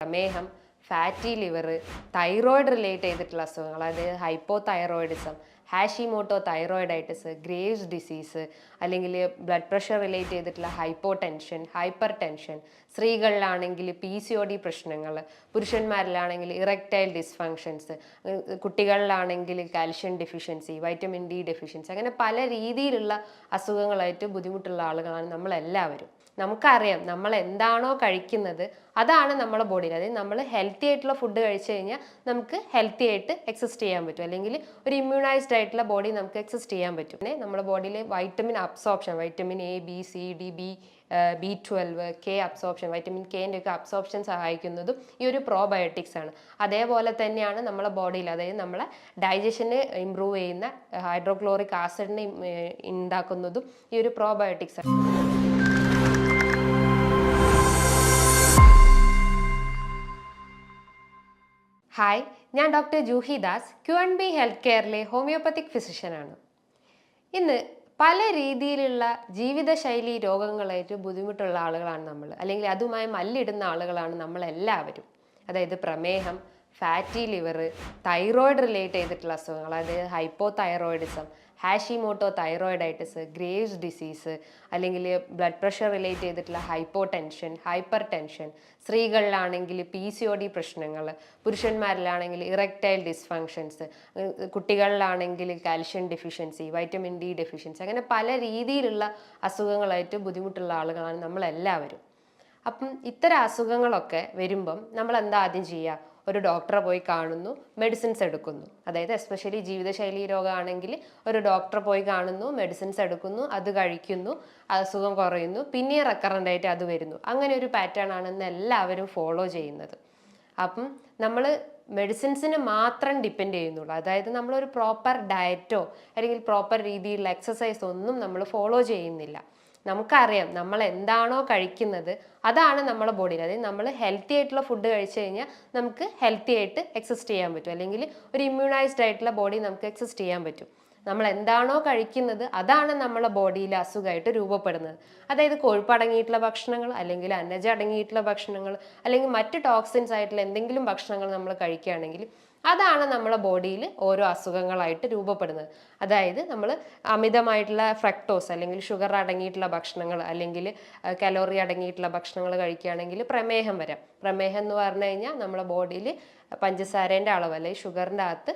പ്രമേഹം, fatty liver, thyroid relate ചെയ്തിട്ടുള്ള അസുഖങ്ങൾ, അതായത് hypothyroidism, Hashimoto thyroiditis, Graves disease, അല്ലെങ്കിൽ ബ്ലഡ് പ്രഷർ റിലേറ്റ് ചെയ്തിട്ടുള്ള ഹൈപ്പോ ടെൻഷൻ, ഹൈപ്പർ ടെൻഷൻ, സ്ത്രീകളിലാണെങ്കിൽ PCOD പ്രശ്നങ്ങൾ, പുരുഷന്മാരിലാണെങ്കിൽ ഇറക്ടൈൽ ഡിസ്ഫങ്ഷൻസ്, കുട്ടികളിലാണെങ്കിൽ calcium deficiency, vitamin D deficiency, അങ്ങനെ പല രീതിയിലുള്ള അസുഖങ്ങളായിട്ട് ബുദ്ധിമുട്ടുള്ള ആളുകളാണ് നമ്മളെല്ലാവരും. നമുക്കറിയാം നമ്മൾ എന്താണോ കഴിക്കുന്നത് അതാണ് നമ്മുടെ ബോഡിയിൽ, അതായത് നമ്മൾ ഹെൽത്തി ആയിട്ടുള്ള ഫുഡ് കഴിച്ചു കഴിഞ്ഞാൽ നമുക്ക് ഹെൽത്തി ആയിട്ട് എക്സിസ്റ്റ് ചെയ്യാൻ പറ്റും, അല്ലെങ്കിൽ ഒരു ഇമ്മ്യൂണൈസ്ഡ് ആയിട്ടുള്ള ബോഡി നമുക്ക് എക്സിസ്റ്റ് ചെയ്യാൻ പറ്റും. പിന്നെ നമ്മുടെ ബോഡിയിലെ vitamin absorption, vitamin A, B, C, D, B12, K absorption, vitamin കെൻ്റെ ഒക്കെ അബ്സോർപ്ഷൻ സഹായിക്കുന്നതും ഈ ഒരു പ്രോബയോട്ടിക്സ് ആണ്. അതേപോലെ തന്നെയാണ് നമ്മളെ ബോഡിയിൽ, അതായത് നമ്മളെ ഡൈജഷനെ ഇമ്പ്രൂവ് ചെയ്യുന്ന ഹൈഡ്രോക്ലോറിക് ആസിഡിനെ ഉണ്ടാക്കുന്നതും ഈ ഒരു പ്രോബയോട്ടിക്സ് ആണ്. ഹായ്, ഞാൻ doctor Juhi Das, Q&B health കെയറിലെ ഹോമിയോപ്പത്തിക് ഫിസിഷ്യനാണ്. ഇന്ന് പല രീതിയിലുള്ള ജീവിതശൈലി രോഗങ്ങളായിട്ട് ബുദ്ധിമുട്ടുള്ള ആളുകളാണ് നമ്മൾ, അല്ലെങ്കിൽ അതുമായി മല്ലിടുന്ന ആളുകളാണ് നമ്മളെല്ലാവരും. അതായത് പ്രമേഹം, ഫാറ്റി ലിവർ, തൈറോയിഡ് റിലേറ്റ് ചെയ്തിട്ടുള്ള അസുഖങ്ങൾ, അതായത് hypothyroidism, Hashimoto thyroiditis, Graves disease, അല്ലെങ്കിൽ ബ്ലഡ് പ്രഷർ റിലേറ്റ് ചെയ്തിട്ടുള്ള ഹൈപ്പോ ടെൻഷൻ, ഹൈപ്പർ ടെൻഷൻ, സ്ത്രീകളിലാണെങ്കിൽ PCOD പ്രശ്നങ്ങൾ, പുരുഷന്മാരിലാണെങ്കിൽ ഇറക്ടൈൽ ഡിസ്ഫങ്ഷൻസ്, കുട്ടികളിലാണെങ്കിൽ calcium deficiency, vitamin D deficiency, അങ്ങനെ പല രീതിയിലുള്ള അസുഖങ്ങളായിട്ട് ബുദ്ധിമുട്ടുള്ള ആളുകളാണ് നമ്മളെല്ലാവരും. അപ്പം ഇത്തരം അസുഖങ്ങളൊക്കെ വരുമ്പം നമ്മൾ എന്താ ആദ്യം ചെയ്യുക? ഒരു ഡോക്ടറെ പോയി കാണുന്നു, മെഡിസിൻസ് എടുക്കുന്നു. അതായത് എസ്പെഷ്യലി ജീവിതശൈലി രോഗമാണെങ്കിൽ ഒരു ഡോക്ടറെ പോയി കാണുന്നു, മെഡിസിൻസ് എടുക്കുന്നു, അത് കഴിക്കുന്നു, അസുഖം കുറയുന്നു, പിന്നെ റെക്കറൻ്റ് ആയിട്ട് അത് വരുന്നു. അങ്ങനെ ഒരു പാറ്റേൺ ആണ് ഇന്ന് എല്ലാവരും ഫോളോ ചെയ്യുന്നത്. അപ്പം നമ്മൾ മെഡിസിൻസിന് മാത്രം ഡിപ്പെൻഡ് ചെയ്യുന്നുള്ളൂ. അതായത് നമ്മളൊരു പ്രോപ്പർ ഡയറ്റോ അല്ലെങ്കിൽ പ്രോപ്പർ രീതിയിലുള്ള എക്സസൈസോ ഒന്നും നമ്മൾ ഫോളോ ചെയ്യുന്നില്ല. നമുക്കറിയാം നമ്മൾ എന്താണോ കഴിക്കുന്നത് അതാണ് നമ്മുടെ ബോഡിയിൽ, അതായത് നമ്മൾ ഹെൽത്തി ആയിട്ടുള്ള ഫുഡ് കഴിച്ചു കഴിഞ്ഞാൽ നമുക്ക് ഹെൽത്തി ആയിട്ട് എക്സിസ്റ്റ് ചെയ്യാൻ പറ്റും, അല്ലെങ്കിൽ ഒരു ഇമ്മ്യൂണൈസ്ഡ് ആയിട്ടുള്ള ബോഡി നമുക്ക് എക്സിസ്റ്റ് ചെയ്യാൻ പറ്റും. നമ്മൾ എന്താണോ കഴിക്കുന്നത് അതാണ് നമ്മുടെ ബോഡിയിൽ അസുഖമായിട്ട് രൂപപ്പെടുന്നത്. അതായത് കൊഴുപ്പ് അടങ്ങിയിട്ടുള്ള ഭക്ഷണങ്ങൾ, അല്ലെങ്കിൽ അന്നജം അടങ്ങിയിട്ടുള്ള ഭക്ഷണങ്ങൾ, അല്ലെങ്കിൽ മറ്റ് ടോക്സിൻസ് ആയിട്ടുള്ള എന്തെങ്കിലും ഭക്ഷണങ്ങൾ നമ്മൾ കഴിക്കുകയാണെങ്കിൽ അതാണ് നമ്മുടെ ബോഡിയിൽ ഓരോ അസുഖങ്ങളായിട്ട് രൂപപ്പെടുന്നത്. അതായത് നമ്മൾ അമിതമായിട്ടുള്ള ഫ്രക്ടോസ് അല്ലെങ്കിൽ ഷുഗർ അടങ്ങിയിട്ടുള്ള ഭക്ഷണങ്ങൾ, അല്ലെങ്കിൽ കലോറി അടങ്ങിയിട്ടുള്ള ഭക്ഷണങ്ങൾ കഴിക്കുകയാണെങ്കിൽ പ്രമേഹം വരാം. പ്രമേഹം എന്ന് പറഞ്ഞു കഴിഞ്ഞാൽ നമ്മുടെ ബോഡിയിൽ പഞ്ചസാരേൻ്റെ അളവ്, അല്ലെങ്കിൽ ഷുഗറിൻ്റെ അകത്ത്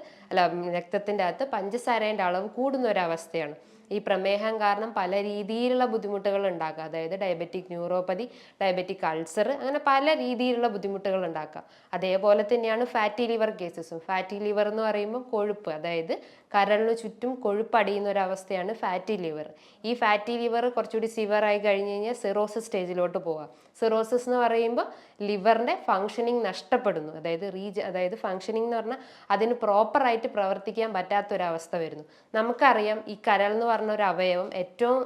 രക്തത്തിൻ്റെ അകത്ത് പഞ്ചസാരേൻ്റെ അളവ് കൂടുന്ന ഒരവസ്ഥയാണ്. ഈ പ്രമേഹം കാരണം പല രീതിയിലുള്ള ബുദ്ധിമുട്ടുകൾ ഉണ്ടാക്കുക, അതായത് ഡയബറ്റിക് ന്യൂറോപ്പതി, ഡയബറ്റിക് അൾസർ, അങ്ങനെ പല രീതിയിലുള്ള ബുദ്ധിമുട്ടുകൾ ഉണ്ടാക്കുക. അതേപോലെ തന്നെയാണ് ഫാറ്റി ലിവർ കേസസും. ഫാറ്റി ലിവർ എന്ന് പറയുമ്പോൾ കൊഴുപ്പ്, അതായത് കരളിന് ചുറ്റും കൊഴുപ്പ് അടിയുന്ന ഒരു അവസ്ഥയാണ് ഫാറ്റി ലിവർ. ഈ ഫാറ്റി ലിവർ കുറച്ചുകൂടി സിവിയറായി കഴിഞ്ഞ് കഴിഞ്ഞാൽ സിറോസിസ് സ്റ്റേജിലോട്ട് പോകാം. സിറോസിസ് എന്ന് പറയുമ്പോൾ ലിവറിൻ്റെ ഫങ്ഷനിങ് നഷ്ടപ്പെടുന്നു, അതായത് ഫങ്ഷനിങ് എന്ന് പറഞ്ഞാൽ അതിന് പ്രോപ്പറായിട്ട് പ്രവർത്തിക്കാൻ പറ്റാത്തൊരവസ്ഥ വരുന്നു. നമുക്കറിയാം ഈ കരൾ എന്ന് പറഞ്ഞ ഒരു അവയവം ഏറ്റവും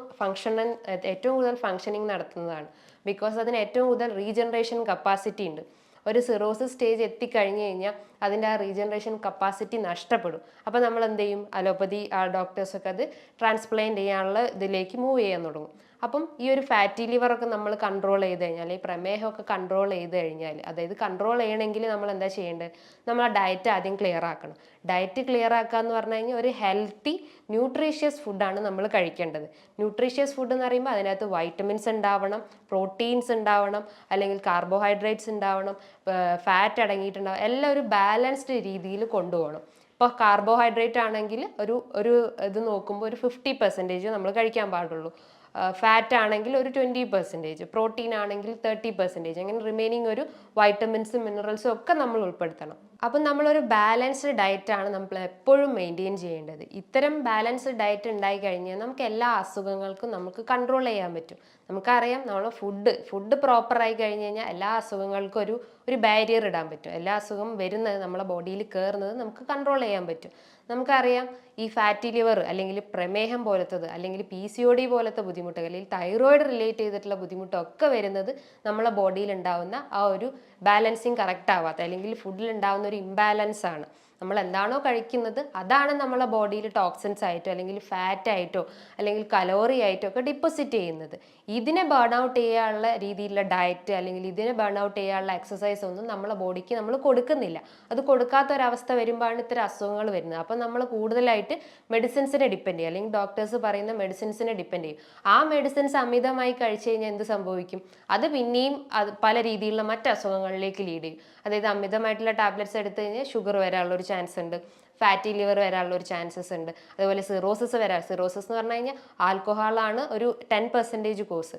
കൂടുതൽ ഫങ്ഷനിങ് നടത്തുന്നതാണ്. ബിക്കോസ് അതിന് ഏറ്റവും കൂടുതൽ റീജനറേഷൻ കപ്പാസിറ്റി ഉണ്ട്. ഒരു സിറോസിസ് സ്റ്റേജ് എത്തിക്കഴിഞ്ഞ് കഴിഞ്ഞാൽ അതിൻ്റെ ആ റീജനറേഷൻ കപ്പാസിറ്റി നഷ്ടപ്പെടും. അപ്പോൾ നമ്മൾ എന്ത് ചെയ്യും? അലോപ്പതി ഡോക്ടേഴ്സൊക്കെ അത് ട്രാൻസ്പ്ലാന്റ് ചെയ്യാനുള്ള ഇതിലേക്ക് മൂവ് ചെയ്യാൻ തുടങ്ങും. അപ്പം ഈ ഒരു ഫാറ്റി ലിവറൊക്കെ നമ്മൾ കൺട്രോൾ ചെയ്ത് കഴിഞ്ഞാൽ, ഈ പ്രമേഹമൊക്കെ കൺട്രോൾ ചെയ്ത് കഴിഞ്ഞാൽ, അതായത് കൺട്രോൾ ചെയ്യണമെങ്കിൽ നമ്മൾ എന്താ ചെയ്യേണ്ടത്? നമ്മൾ ആ ഡയറ്റ് ആദ്യം ക്ലിയർ ആക്കണം. ഡയറ്റ് ക്ലിയർ ആക്കുക എന്ന് പറഞ്ഞു കഴിഞ്ഞാൽ ഒരു ഹെൽത്തി ന്യൂട്രീഷ്യസ് ഫുഡാണ് നമ്മൾ കഴിക്കേണ്ടത്. ന്യൂട്രീഷ്യസ് ഫുഡ് എന്ന് പറയുമ്പോൾ അതിനകത്ത് വൈറ്റമിൻസ് ഉണ്ടാവണം, പ്രോട്ടീൻസ് ഉണ്ടാവണം, അല്ലെങ്കിൽ കാർബോഹൈഡ്രേറ്റ്സ് ഉണ്ടാവണം, ഫാറ്റ് അടങ്ങിയിട്ടുണ്ടാവും, എല്ലാം ഒരു ബാലൻസ്ഡ് രീതിയിൽ കൊണ്ടുപോകണം. ഇപ്പോൾ കാർബോഹൈഡ്രേറ്റ് ആണെങ്കിൽ ഒരു ഇത് നോക്കുമ്പോൾ ഒരു 50% നമ്മൾ കഴിക്കാൻ പാടുള്ളൂ. ഫാറ്റ് ആണെങ്കിൽ ഒരു 20%, പ്രോട്ടീൻ ആണെങ്കിൽ 30%, അങ്ങനെ റിമൈനിങ് ഒരു വൈറ്റമിൻസും മിനറൽസും ഒക്കെ നമ്മൾ ഉൾപ്പെടുത്തണം. അപ്പം നമ്മളൊരു ബാലൻസ്ഡ് ഡയറ്റാണ് നമ്മൾ എപ്പോഴും മെയിൻറ്റെയിൻ ചെയ്യേണ്ടത്. ഇത്തരം ബാലൻസ്ഡ് ഡയറ്റ് ഉണ്ടായി കഴിഞ്ഞാൽ നമുക്ക് എല്ലാ അസുഖങ്ങൾക്കും നമുക്ക് കൺട്രോൾ ചെയ്യാൻ പറ്റും. നമുക്കറിയാം നമ്മൾ ഫുഡ് പ്രോപ്പറായി കഴിഞ്ഞ് കഴിഞ്ഞാൽ എല്ലാ അസുഖങ്ങൾക്കും ഒരു ബാരിയർ ഇടാൻ പറ്റും. എല്ലാ അസുഖം വരുന്നത് നമ്മളെ ബോഡിയിൽ കയറുന്നത് നമുക്ക് കൺട്രോൾ ചെയ്യാൻ പറ്റും. നമുക്കറിയാം ഈ ഫാറ്റി ലിവർ, അല്ലെങ്കിൽ പ്രമേഹം പോലത്തത്, അല്ലെങ്കിൽ PCOD പോലത്തെ ബുദ്ധിമുട്ടുകൾ, അല്ലെങ്കിൽ തൈറോയിഡ് റിലേറ്റ് ചെയ്തിട്ടുള്ള ബുദ്ധിമുട്ടൊക്കെ വരുന്നത് നമ്മളെ ബോഡിയിൽ ഉണ്ടാവുന്ന ആ ഒരു ബാലൻസിങ് കറക്റ്റ് ആവാത്ത, അല്ലെങ്കിൽ ഫുഡിൽ ഉണ്ടാവുന്ന ഒരു ഇംബാലൻസ് ആണ്. നമ്മൾ എന്താണോ കഴിക്കുന്നത് അതാണ് നമ്മളെ ബോഡിയിൽ ടോക്സിൻസ് ആയിട്ടോ അല്ലെങ്കിൽ ഫാറ്റ് ആയിട്ടോ അല്ലെങ്കിൽ കലോറി ആയിട്ടോ ഒക്കെ ഡിപ്പോസിറ്റ് ചെയ്യുന്നത്. ഇതിനെ ബേൺ ഔട്ട് ചെയ്യാനുള്ള രീതിയിലുള്ള ഡയറ്റ് അല്ലെങ്കിൽ ഇതിനെ ബേൺ ഔട്ട് ചെയ്യാനുള്ള എക്സസൈസ് ഒന്നും നമ്മളെ ബോഡിക്ക് നമ്മൾ കൊടുക്കുന്നില്ല. അത് കൊടുക്കാത്ത ഒരവസ്ഥ വരുമ്പോഴാണ് ഇത്തരം അസുഖങ്ങൾ വരുന്നത്. അപ്പം നമ്മൾ കൂടുതലായിട്ട് മെഡിസിൻസിനെ ഡിപ്പെൻഡ് ചെയ്യും, അല്ലെങ്കിൽ ഡോക്ടേഴ്സ് പറയുന്ന മെഡിസിൻസിനെ ഡിപ്പെൻഡ് ചെയ്യും. ആ മെഡിസിൻസ് അമിതമായി കഴിച്ചു കഴിഞ്ഞാൽ എന്ത് സംഭവിക്കും? അത് പിന്നെയും പല രീതിയിലുള്ള മറ്റ് അസുഖങ്ങളിലേക്ക് ലീഡ് ചെയ്യും. അതായത് അമിതമായിട്ടുള്ള ടാബ്ലറ്റ്സ് എടുത്തു കഴിഞ്ഞാൽ ഷുഗർ വരാനുള്ള ഒരു ചാൻസ് ഉണ്ട്, ഫാറ്റി ലിവർ വരാനുള്ള ഒരു ചാൻസസ് ഉണ്ട്, അതുപോലെ സിറോസിസ് സിറോസിസ് എന്ന് പറഞ്ഞു കഴിഞ്ഞാൽ ആൽക്കഹോളാണ് ഒരു 10% കോസ്,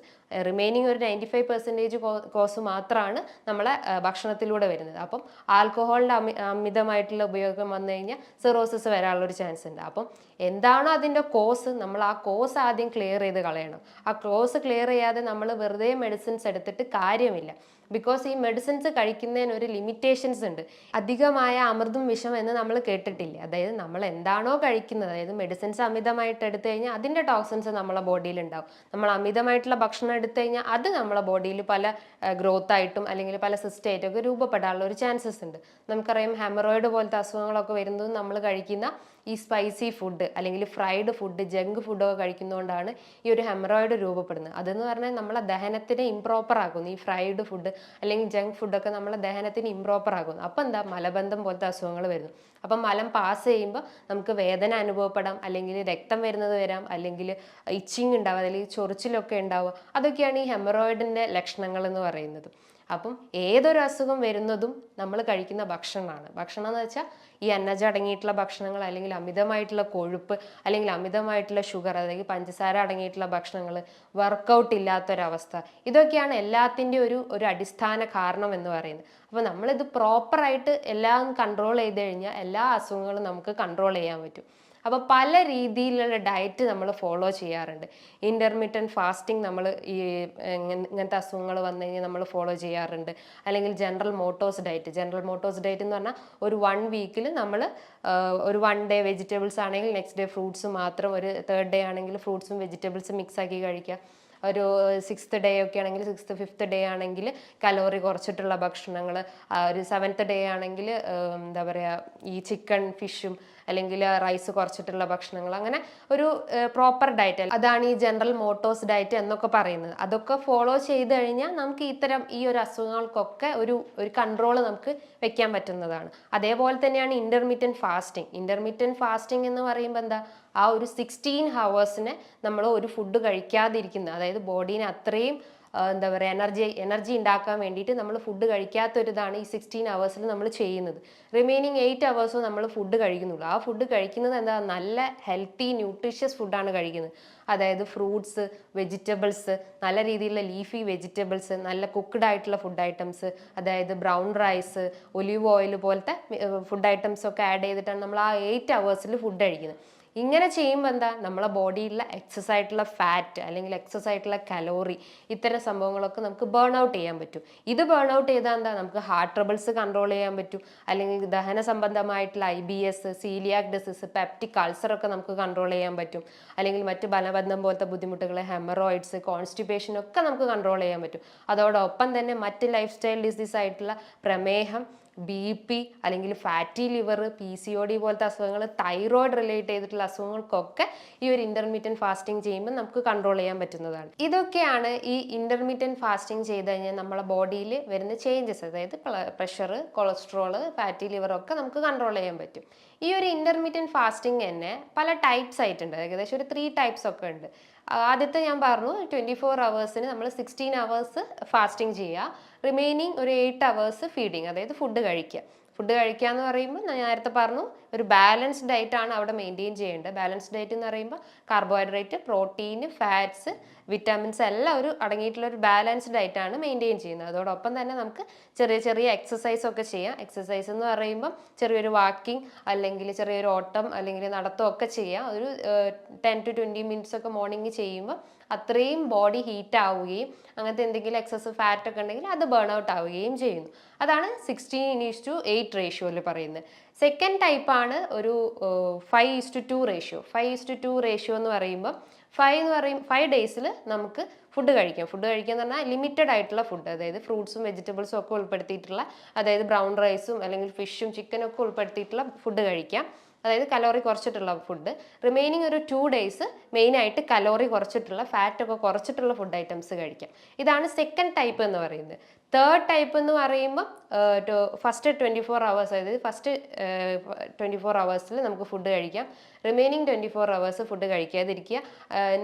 റിമൈനിങ് ഒരു 95% കോസ് മാത്രമാണ് നമ്മളെ ഭക്ഷണത്തിലൂടെ വരുന്നത്. അപ്പം ആൽക്കഹോളിൻ്റെ അമിതമായിട്ടുള്ള ഉപയോഗം വന്നു കഴിഞ്ഞാൽ സിറോസിസ് വരാനുള്ള ഒരു ചാൻസ് ഉണ്ട്. അപ്പം എന്താണോ അതിൻ്റെ കോസ്, നമ്മൾ ആ കോസ് ആദ്യം ക്ലിയർ ചെയ്ത് കളയണം. ആ കോസ് ക്ലിയർ ചെയ്യാതെ നമ്മൾ വെറുതെ മെഡിസിൻസ് എടുത്തിട്ട് കാര്യമില്ല. ബിക്കോസ് ഈ മെഡിസിൻസ് കഴിക്കുന്നതിന് ഒരു ലിമിറ്റേഷൻസ് ഉണ്ട്. അധികമായ അമൃതും വിഷം എന്ന് നമ്മൾ കേട്ടിട്ടില്ലേ? അതായത് നമ്മൾ എന്താണോ കഴിക്കുന്നത്, അതായത് മെഡിസിൻസ് അമിതമായിട്ട് എടുത്തു കഴിഞ്ഞാൽ അതിൻ്റെ ടോക്സിൻസ് നമ്മളെ ബോഡിയിൽ ഉണ്ടാവും. നമ്മൾ അമിതമായിട്ടുള്ള ഭക്ഷണം എടുത്തു കഴിഞ്ഞാൽ അത് നമ്മളെ ബോഡിയിൽ പല ഗ്രോത്ത് ആയിട്ടും അല്ലെങ്കിൽ പല സിസ്റ്റായിട്ടും ഒക്കെ രൂപപ്പെടാനുള്ള ഒരു ചാൻസസ് ഉണ്ട്. നമുക്കറിയാം ഹെമറോയിഡ് പോലത്തെ അസുഖങ്ങളൊക്കെ വരുന്നത് നമ്മൾ കഴിക്കുന്ന ഈ സ്പൈസി ഫുഡ് അല്ലെങ്കിൽ ഫ്രൈഡ് ഫുഡ്, ജങ്ക് ഫുഡൊക്കെ കഴിക്കുന്നതുകൊണ്ടാണ് ഈ ഒരു ഹെമറോയിഡ് രൂപപ്പെടുന്നത്. അതെന്ന് പറഞ്ഞാൽ നമ്മളെ ദഹനത്തിനെ ഇംപ്രോപ്പർ ആക്കുന്നു. ഈ ഫ്രൈഡ് ഫുഡ് അല്ലെങ്കിൽ ജങ്ക് ഫുഡൊക്കെ നമ്മളെ ദഹനത്തിന് ഇംപ്രോപ്പർ ആകുന്നു. അപ്പം എന്താ, മലബന്ധം പോലത്തെ അസുഖങ്ങൾ വരുന്നു. അപ്പം മലം പാസ് ചെയ്യുമ്പോൾ നമുക്ക് വേദന അനുഭവപ്പെടാം, അല്ലെങ്കിൽ രക്തം വരുന്നത് വരാം, അല്ലെങ്കിൽ ഇച്ചിങ് ഉണ്ടാവുക, അല്ലെങ്കിൽ ചൊറിച്ചിലൊക്കെ ഉണ്ടാവുക. അതൊക്കെയാണ് ഈ ഹെമറോയിഡിൻ്റെ ലക്ഷണങ്ങൾ എന്ന് പറയുന്നത്. അപ്പം ഏതൊരു അസുഖം വരുന്നതും നമ്മൾ കഴിക്കുന്ന ഭക്ഷണമാണ്. ഭക്ഷണം എന്ന് വെച്ചാൽ ഈ അന്നജം അടങ്ങിയിട്ടുള്ള ഭക്ഷണങ്ങൾ, അല്ലെങ്കിൽ അമിതമായിട്ടുള്ള കൊഴുപ്പ്, അല്ലെങ്കിൽ അമിതമായിട്ടുള്ള ഷുഗർ, അല്ലെങ്കിൽ പഞ്ചസാര അടങ്ങിയിട്ടുള്ള ഭക്ഷണങ്ങൾ, വർക്കൗട്ട് ഇല്ലാത്തൊരവസ്ഥ, ഇതൊക്കെയാണ് എല്ലാത്തിൻ്റെ ഒരു അടിസ്ഥാന കാരണം എന്ന് പറയുന്നത്. അപ്പോൾ നമ്മളിത് പ്രോപ്പറായിട്ട് എല്ലാം കൺട്രോൾ ചെയ്ത് കഴിഞ്ഞാൽ എല്ലാ അസുഖങ്ങളും നമുക്ക് കൺട്രോൾ ചെയ്യാൻ പറ്റും. അപ്പോൾ പല രീതിയിലുള്ള ഡയറ്റ് നമ്മൾ ഫോളോ ചെയ്യാറുണ്ട്. ഇൻ്റർമീഡിയൻറ്റ് ഫാസ്റ്റിംഗ് നമ്മൾ ഈ ഇങ്ങനത്തെ അസുഖങ്ങൾ വന്നു കഴിഞ്ഞാൽ നമ്മൾ ഫോളോ ചെയ്യാറുണ്ട്. അല്ലെങ്കിൽ ജനറൽ മോട്ടോഴ്സ് ഡയറ്റ് എന്ന് പറഞ്ഞാൽ ഒരു 1 വീക്കിൽ നമ്മൾ ഒരു 1 ഡേ വെജിറ്റബിൾസ് ആണെങ്കിൽ നെക്സ്റ്റ് ഡേ ഫ്രൂട്ട്സ് മാത്രം, ഒരു 3rd ഡേ ആണെങ്കിൽ ഫ്രൂട്ട്സും വെജിറ്റബിൾസും മിക്സ് ആക്കി കഴിക്കുക. ഒരു 6th ഡേ ഒക്കെ ആണെങ്കിൽ 6th 5th ഡേ ആണെങ്കിൽ കലോറി കുറച്ചിട്ടുള്ള ഭക്ഷണങ്ങൾ, ഒരു 7th ഡേ ആണെങ്കിൽ എന്താ പറയുക, ഈ ചിക്കൻ ഫിഷും അല്ലെങ്കിൽ റൈസ് കുറച്ചിട്ടുള്ള ഭക്ഷണങ്ങൾ, അങ്ങനെ ഒരു പ്രോപ്പർ ഡയറ്റ്, അതാണ് ഈ ജനറൽ മോട്ടോഴ്സ് ഡയറ്റ് എന്നൊക്കെ പറയുന്നത്. അതൊക്കെ ഫോളോ ചെയ്ത് കഴിഞ്ഞാൽ നമുക്ക് ഈ ഒരു അസുഖങ്ങൾക്കൊക്കെ ഒരു കൺട്രോൾ നമുക്ക് വെക്കാൻ പറ്റുന്നതാണ്. അതേപോലെ തന്നെയാണ് ഇന്റർമീഡിയൻറ്റ് ഫാസ്റ്റിംഗ് എന്ന് പറയുമ്പോൾ എന്താ, ആ ഒരു 16 ഹവേഴ്സിനെ നമ്മൾ ഒരു ഫുഡ് കഴിക്കാതിരിക്കുന്നത്, അതായത് ബോഡീനെ അത്രയും എന്താ പറയുക എനർജി ഉണ്ടാക്കാൻ വേണ്ടിയിട്ട് നമ്മൾ ഫുഡ് കഴിക്കാത്തൊരിതാണ് ഈ 16 ഹവേഴ്സിൽ നമ്മൾ ചെയ്യുന്നത്. റിമൈനിങ് 8 ഹവേഴ്സും നമ്മൾ ഫുഡ് കഴിക്കുന്നുള്ളൂ. ആ ഫുഡ് കഴിക്കുന്നത് എന്താ, നല്ല ഹെൽത്തി ന്യൂട്രീഷ്യസ് ഫുഡാണ് കഴിക്കുന്നത്. അതായത് ഫ്രൂട്ട്സ്, വെജിറ്റബിൾസ്, നല്ല രീതിയിലുള്ള ലീഫി വെജിറ്റബിൾസ്, നല്ല കുക്ക്ഡ് ആയിട്ടുള്ള ഫുഡ് ഐറ്റംസ്, അതായത് ബ്രൗൺ റൈസ്, ഒലിവ് ഓയിൽ പോലത്തെ ഫുഡ് ഐറ്റംസ് ഒക്കെ ആഡ് ചെയ്തിട്ടാണ് നമ്മൾ ആ 8 ഹവേഴ്സിൽ ഫുഡ് കഴിക്കുന്നത്. ഇങ്ങനെ ചെയ്യുമ്പോൾ എന്താ, നമ്മളെ ബോഡിയിലുള്ള എക്സസ് ആയിട്ടുള്ള ഫാറ്റ് അല്ലെങ്കിൽ എക്സസ് ആയിട്ടുള്ള കലോറി, ഇത്തരം സംഭവങ്ങളൊക്കെ നമുക്ക് ബേൺ ഔട്ട് ചെയ്യാൻ പറ്റും. ഇത് ബേൺ ഔട്ട് ചെയ്താൽ എന്താ, നമുക്ക് ഹാർട്ട് ട്രബിൾസ് കൺട്രോൾ ചെയ്യാൻ പറ്റും, അല്ലെങ്കിൽ ദഹന സംബന്ധമായിട്ടുള്ള IBS, സീലിയാക് ഡിസീസ്, പെപ്റ്റിക് അൾസറൊക്കെ നമുക്ക് കൺട്രോൾ ചെയ്യാൻ പറ്റും, അല്ലെങ്കിൽ മറ്റ് മലബന്ധം പോലത്തെ ബുദ്ധിമുട്ടുകൾ, ഹെമറോയിഡ്സ്, കോൺസ്റ്റിപ്പേഷൻ ഒക്കെ നമുക്ക് കൺട്രോൾ ചെയ്യാൻ പറ്റും. അതോടൊപ്പം തന്നെ മറ്റ് ലൈഫ് സ്റ്റൈൽ ഡിസീസ് ആയിട്ടുള്ള പ്രമേഹം, BP, അല്ലെങ്കിൽ ഫാറ്റി ലിവർ, PCOD പോലത്തെ അസുഖങ്ങൾ, തൈറോയിഡ് റിലേറ്റ് ചെയ്തിട്ടുള്ള അസുഖങ്ങൾക്കൊക്കെ ഈ ഒരു ഇന്റർമീഡിയൻറ്റ് ഫാസ്റ്റിംഗ് ചെയ്യുമ്പോൾ നമുക്ക് കൺട്രോൾ ചെയ്യാൻ പറ്റുന്നതാണ്. ഇതൊക്കെയാണ് ഈ ഇന്റർമീഡിയൻറ്റ് ഫാസ്റ്റിംഗ് ചെയ്ത് കഴിഞ്ഞാൽ നമ്മളെ ബോഡിയിൽ വരുന്ന ചേഞ്ചസ്. അതായത് പ്രഷർ, കൊളസ്ട്രോൾ, ഫാറ്റി ലിവർ ഒക്കെ നമുക്ക് കൺട്രോൾ ചെയ്യാൻ പറ്റും. ഈ ഒരു ഇന്റർമീഡിയൻറ്റ് ഫാസ്റ്റിംഗ് തന്നെ പല ടൈപ്സ് ആയിട്ടുണ്ട്. ഏകദേശം ഒരു 3 ടൈപ്സ് ഒക്കെ ഉണ്ട്. ആദ്യത്തെ ഞാൻ പറഞ്ഞു, 24 ഹവേഴ്സിന് നമ്മൾ 16 ഹവേഴ്സ് ഫാസ്റ്റിംഗ് ചെയ്യുക, റിമൈനിങ് ഒരു 8 ഹവേഴ്സ് ഫീഡിങ്, അതായത് ഫുഡ് കഴിക്കുക എന്ന് പറയുമ്പോൾ ഞാൻ നേരത്തെ പറഞ്ഞു, ഒരു ബാലൻസ്ഡ് ഡയറ്റ് ആണ് അവിടെ മെയിൻറ്റെയിൻ ചെയ്യേണ്ടത്. ബാലൻസ്ഡ് ഡയറ്റ് എന്ന് പറയുമ്പോൾ കാർബോഹൈഡ്രേറ്റ്, പ്രോട്ടീൻ, ഫാറ്റ്സ്, വിറ്റാമിൻസ് എല്ലാം അടങ്ങിയിട്ടുള്ള ഒരു ബാലൻസ്ഡ് ഡയറ്റ് ആണ് മെയിൻറ്റെയിൻ ചെയ്യുന്നത്. അതോടൊപ്പം തന്നെ നമുക്ക് ചെറിയ എക്സസൈസ് ഒക്കെ ചെയ്യാം. എക്സസൈസ് എന്ന് പറയുമ്പോൾ ചെറിയൊരു വാക്കിംഗ്, അല്ലെങ്കിൽ ചെറിയൊരു ഓട്ടം, അല്ലെങ്കിൽ നടത്തം ഒക്കെ ചെയ്യാം. ഒരു 10 to 20 മിനിറ്റ്സ് ഒക്കെ മോർണിംഗ് ചെയ്യുമ്പോൾ അത്രയും ബോഡി ഹീറ്റ് ആവുകയും അങ്ങനത്തെ എന്തെങ്കിലും എക്സസ് ഫാറ്റ് ഒക്കെ ഉണ്ടെങ്കിൽ അത് ബേൺ ഔട്ട് ആവുകയും ചെയ്യുന്നു. അതാണ് 16:8 റേഷ്യോയിൽ പറയുന്നത്. സെക്കൻഡ് ടൈപ്പാണ് ഒരു 5:2 റേഷ്യോ. 5:2 റേഷ്യോ എന്ന് പറയുമ്പോൾ 5 ഡേയ്സിൽ നമുക്ക് ഫുഡ് കഴിക്കാം. ഫുഡ് കഴിക്കുക എന്ന് പറഞ്ഞാൽ ലിമിറ്റഡ് ആയിട്ടുള്ള ഫുഡ്, അതായത് ഫ്രൂട്ട്സും വെജിറ്റബിൾസും ഒക്കെ ഉൾപ്പെടുത്തിയിട്ടുള്ള, അതായത് ബ്രൗൺ റൈസും അല്ലെങ്കിൽ ഫിഷും ചിക്കനും ഒക്കെ ഉൾപ്പെടുത്തിയിട്ടുള്ള ഫുഡ് കഴിക്കാം. അതായത് കലോറി കുറച്ചിട്ടുള്ള ഫുഡ്. റിമൈനിങ് ഒരു 2 ഡേയ്സ് മെയിനായിട്ട് കലോറി കുറച്ചിട്ടുള്ള, ഫാറ്റ് ഒക്കെ കുറച്ചിട്ടുള്ള ഫുഡ് ഐറ്റംസ് കഴിക്കാം. ഇതാണ് സെക്കൻഡ് ടൈപ്പ് എന്ന് പറയുന്നത്. തേർഡ് ടൈപ്പ് എന്ന് പറയുമ്പോൾ ഫസ്റ്റ് 24 hours, അതായത് ഫസ്റ്റ് 24 hours നമുക്ക് ഫുഡ് കഴിക്കാം. റിമൈനിങ് 24 hours ഫുഡ് കഴിക്കാതിരിക്കുക.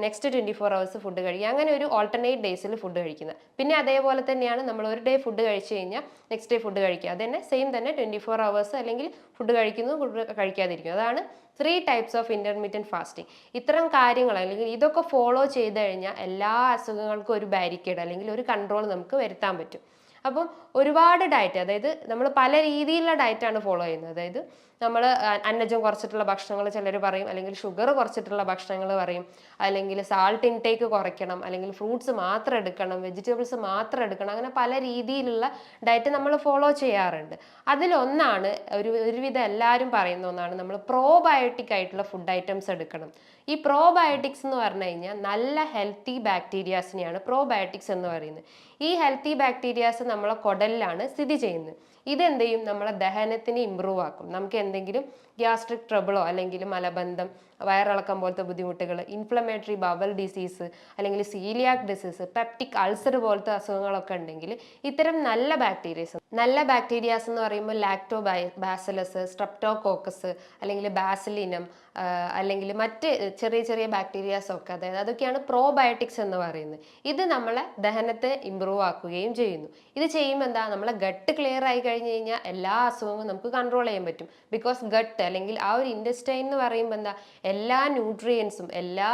നെക്സ്റ്റ് 24 hours ഫുഡ് കഴിക്കുക. അങ്ങനെ ഒരു ഓൾട്ടർനേറ്റ് ഡേയ്സിൽ ഫുഡ് കഴിക്കുന്നത്. പിന്നെ അതേപോലെ തന്നെയാണ് നമ്മൾ ഒരു ഡേ ഫുഡ് കഴിച്ചു കഴിഞ്ഞാൽ നെക്സ്റ്റ് ഡേ ഫുഡ് കഴിക്കുക. അത് തന്നെ സെയിം തന്നെ 24 hours അല്ലെങ്കിൽ ഫുഡ് കഴിക്കുന്നു, ഫുഡ് കഴിക്കാതിരിക്കും. അതാണ് 3 types ഓഫ് ഇൻ്റർമീഡിയൻറ്റ് ഫാസ്റ്റിംഗ്. ഇത്തരം കാര്യങ്ങൾ അല്ലെങ്കിൽ ഇതൊക്കെ ഫോളോ ചെയ്ത് കഴിഞ്ഞാൽ എല്ലാ അസുഖങ്ങൾക്കും ഒരു ബാരിക്കേഡ് അല്ലെങ്കിൽ ഒരു കൺട്രോൾ നമുക്ക് വരുത്താൻ പറ്റും. അപ്പം ഒരുപാട് ഡയറ്റ്, അതായത് നമ്മൾ പല രീതിയിലുള്ള ഡയറ്റാണ് ഫോളോ ചെയ്യുന്നത്. അതായത് നമ്മൾ അന്നജം കുറച്ചിട്ടുള്ള ഭക്ഷണങ്ങൾ ചിലർ പറയും, അല്ലെങ്കിൽ ഷുഗർ കുറച്ചിട്ടുള്ള ഭക്ഷണങ്ങൾ പറയും, അല്ലെങ്കിൽ സാൾട്ട് ഇൻടേക്ക് കുറയ്ക്കണം, അല്ലെങ്കിൽ ഫ്രൂട്ട്സ് മാത്രം എടുക്കണം, വെജിറ്റബിൾസ് മാത്രം എടുക്കണം. അങ്ങനെ പല രീതിയിലുള്ള ഡയറ്റ് നമ്മൾ ഫോളോ ചെയ്യാറുണ്ട്. അതിലൊന്നാണ് ഒരുവിധം എല്ലാവരും പറയുന്ന ഒന്നാണ് നമ്മൾ പ്രോബയോട്ടിക് ആയിട്ടുള്ള ഫുഡ് ഐറ്റംസ് എടുക്കണം. ഈ പ്രോബയോട്ടിക്സ് എന്ന് പറഞ്ഞു കഴിഞ്ഞാൽ നല്ല ഹെൽത്തി ബാക്ടീരിയാസിനെയാണ് പ്രോബയോട്ടിക്സ് എന്ന് പറയുന്നത്. ഈ ഹെൽത്തി ബാക്ടീരിയാസ് നമ്മളെ കുടലിലാണ് സ്ഥിതി ചെയ്യുന്നത്. ഇതെന്ത് ചെയ്യും? നമ്മളെ ദഹനത്തിന് ഇമ്പ്രൂവ് ആക്കും. നമുക്ക് എന്തെങ്കിലും ഗ്യാസ്ട്രിക് ട്രബിളോ അല്ലെങ്കിൽ മലബന്ധം, വയറിളക്കം പോലത്തെ ബുദ്ധിമുട്ടുകൾ, ഇൻഫ്ലമേറ്ററി ബവൽ ഡിസീസ് അല്ലെങ്കിൽ സീലിയാക് ഡിസീസ്, പെപ്റ്റിക് അൾസർ പോലത്തെ അസുഖങ്ങളൊക്കെ ഉണ്ടെങ്കിൽ ഇത്തരം നല്ല ബാക്ടീരിയാസ് എന്ന് പറയുമ്പോൾ ലാക്ടോബാസിലസ്, സ്ട്രെപ്റ്റോകോക്കസ് അല്ലെങ്കിൽ ബാസിലിനം അല്ലെങ്കിൽ മറ്റ് ചെറിയ ചെറിയ ബാക്ടീരിയാസ് ഒക്കെ, അതായത് അതൊക്കെയാണ് പ്രോബയോട്ടിക്സ് എന്ന് പറയുന്നത്. ഇത് നമ്മളെ ദഹനത്തെ ഇമ്പ്രൂവ് ആക്കുകയും ചെയ്യുന്നു. ഇത് ചെയ്യുമ്പോൾ എന്താ, നമ്മളെ ഗട്ട് ക്ലിയർ ആയി കഴിഞ്ഞ് കഴിഞ്ഞാൽ എല്ലാ അസുഖങ്ങളും നമുക്ക് കൺട്രോൾ ചെയ്യാൻ പറ്റും. ബിക്കോസ് ഗട്ട് അല്ലെങ്കിൽ ആ ഒരു ഇൻറ്റസ്റ്റൈൻ എന്ന് പറയുമ്പോൾ എന്താ, എല്ലാ ന്യൂട്രിയൻസും എല്ലാ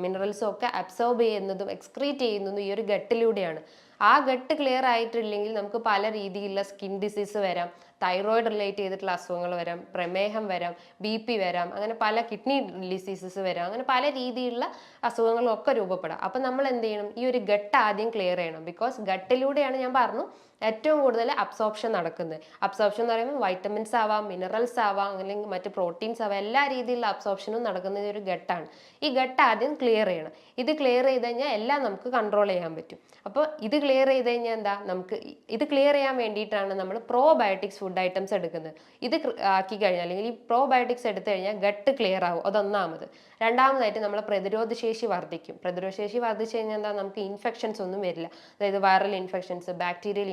മിനറൽസും ഒക്കെ അബ്സോർബ് ചെയ്യുന്നതും എക്സ്ക്രീറ്റ് ചെയ്യുന്നതും ഈ ഒരു ഗട്ടിലൂടെയാണ്. ആ ഗട്ട് ക്ലിയർ ആയിട്ടില്ലെങ്കിൽ നമുക്ക് പല രീതിയിലുള്ള സ്കിൻ ഡിസീസ് വരാം, തൈറോയിഡ് റിലേറ്റ് ചെയ്തിട്ടുള്ള അസുഖങ്ങൾ വരാം, പ്രമേഹം വരാം, BP വരാം, അങ്ങനെ പല കിഡ്നി ഡിസീസസ് വരാം, അങ്ങനെ പല രീതിയിലുള്ള അസുഖങ്ങളൊക്കെ രൂപപ്പെടാം. അപ്പം നമ്മൾ എന്ത് ചെയ്യണം? ഈ ഒരു ഗട്ട് ആദ്യം ക്ലിയർ ചെയ്യണം. ബിക്കോസ് ഗട്ടിലൂടെയാണ്, ഞാൻ പറഞ്ഞു, ഏറ്റവും കൂടുതൽ അബ്സോർപ്ഷൻ നടക്കുന്നത്. അബ്സോർപ്ഷൻ എന്ന് പറയുമ്പോൾ വൈറ്റമിൻസ് ആവാം, മിനറൽസ് ആവാം, അല്ലെങ്കിൽ മറ്റ് പ്രോട്ടീൻസ് ആവാം, എല്ലാ രീതിയിലുള്ള അബ്സോർപ്ഷനും നടക്കുന്നത് ഒരു ഗട്ടാണ്. ഈ ഗട്ട് ആദ്യം ക്ലിയർ ചെയ്യണം. ഇത് ക്ലിയർ ചെയ്ത് കഴിഞ്ഞാൽ എല്ലാം നമുക്ക് കൺട്രോൾ ചെയ്യാൻ പറ്റും. അപ്പോൾ ഇത് ക്ലിയർ ചെയ്ത് കഴിഞ്ഞാൽ എന്താ, നമുക്ക് ഇത് ക്ലിയർ ചെയ്യാൻ വേണ്ടിയിട്ടാണ് നമ്മൾ പ്രോബയോട്ടിക്സ് ഫുഡ് ഐറ്റംസ് എടുക്കുന്നത്. ഇത് ആക്കി കഴിഞ്ഞാൽ, അല്ലെങ്കിൽ ഈ പ്രോബയോട്ടിക്സ് എടുത്തു കഴിഞ്ഞാൽ ഗട്ട് ക്ലിയർ ആവും. അതൊന്നാമത്. രണ്ടാമതായിട്ട് നമ്മളെ പ്രതിരോധശേഷി വർദ്ധിക്കും. പ്രതിരോധശേഷി വർദ്ധിച്ചു കഴിഞ്ഞാൽ എന്താ, നമുക്ക് ഇൻഫെക്ഷൻസ് ഒന്നും വരില്ല. അതായത് viral infections, bacterial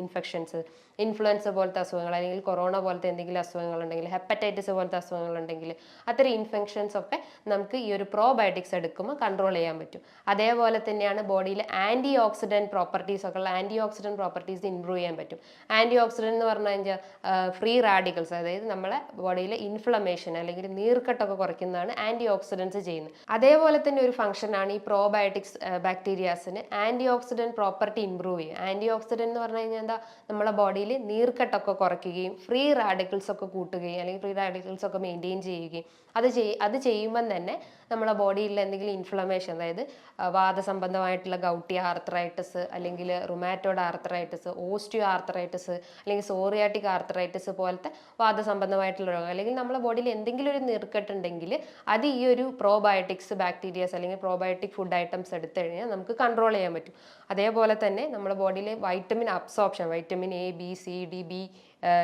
infections, influenza പോലത്തെ അസുഖങ്ങൾ, അല്ലെങ്കിൽ കൊറോണ പോലത്തെ എന്തെങ്കിലും അസുഖങ്ങളുണ്ടെങ്കിൽ, ഹെപ്പറ്റൈറ്റിസ് പോലത്തെ അസുഖങ്ങളുണ്ടെങ്കിൽ, അത്തരം ഇൻഫെക്ഷൻസ് ഒക്കെ നമുക്ക് ഈ ഒരു പ്രോബയോട്ടിക്സ് എടുക്കുമ്പോൾ കൺട്രോൾ ചെയ്യാൻ പറ്റും. അതേപോലെ തന്നെയാണ് ബോഡിയിൽ ആൻറ്റി ഓക്സിഡൻറ്റ് പ്രോപ്പർട്ടീസ് ഒക്കെ ഉള്ള ആൻറ്റി ഓക്സിഡൻറ്റ് പ്രോപ്പർട്ടീസ് ഇംപ്രൂവ് ചെയ്യാൻ പറ്റും. ആൻറ്റി ഓക്സിഡൻറ്റ് എന്ന് പറഞ്ഞു കഴിഞ്ഞാൽ ഫ്രീ റാഡിക്കൽസ്, അതായത് നമ്മളെ ബോഡിയിലെ ഇൻഫ്ലമേഷൻ അല്ലെങ്കിൽ നീർക്കെട്ടൊക്കെ കുറയ്ക്കുന്നതാണ് ആൻറ്റി ഓക്സിഡൻസ് ചെയ്യുന്നത്. അതേപോലെ തന്നെ ഒരു ഫംഗ്ഷനാണ് ഈ പ്രോബയോട്ടിക്സ് ബാക്ടീരിയാസിന് ആൻറ്റി ഓക്സിഡൻറ്റ് പ്രോപ്പർട്ടി ഇംപ്രൂവ് ചെയ്യും. ആൻറ്റി ഓക്സിഡൻറ്റ് എന്ന് പറഞ്ഞു കഴിഞ്ഞാൽ എന്താ, നമ്മളെ ബോഡിയിൽ നീർക്കെട്ടൊക്കെ കുറയ്ക്കുകയും ഫ്രീ റാഡിക്കൽസ് ഒക്കെ കൂട്ടുകയും അല്ലെങ്കിൽ ഫ്രീ റാഡിക്കൽസ് ഒക്കെ മെയിൻറ്റെയിൻ ചെയ്യുകയും അത് ചെയ്യുമ്പം തന്നെ നമ്മളെ ബോഡിയിൽ എന്തെങ്കിലും ഇൻഫ്ലമേഷൻ, അതായത് വാദസംബന്ധമായിട്ടുള്ള ഗൗട്ടി ആർത്രൈറ്റിസ് അല്ലെങ്കിൽ റുമാറ്റോഡ് ആർത്രൈറ്റിസ്, ഓസ്റ്റിയോ ആർത്രൈറ്റിസ് അല്ലെങ്കിൽ സോറിയാറ്റിക് ആർത്രൈറ്റിസ് പോലത്തെ വാദസംബന്ധമായിട്ടുള്ള രോഗം, അല്ലെങ്കിൽ നമ്മളെ ബോഡിയിൽ എന്തെങ്കിലും ഒരു നീർക്കെട്ടുണ്ടെങ്കിൽ അത് ഈ ഒരു പ്രോബയോട്ടിക്സ് ബാക്ടീരിയാസ് അല്ലെങ്കിൽ പ്രോബയോട്ടിക് ഫുഡ് ഐറ്റംസ് എടുത്തു കഴിഞ്ഞാൽ നമുക്ക് കൺട്രോൾ ചെയ്യാൻ പറ്റും. അതേപോലെ തന്നെ നമ്മുടെ ബോഡിയിലെ vitamin absorption, vitamin A, B, C, D,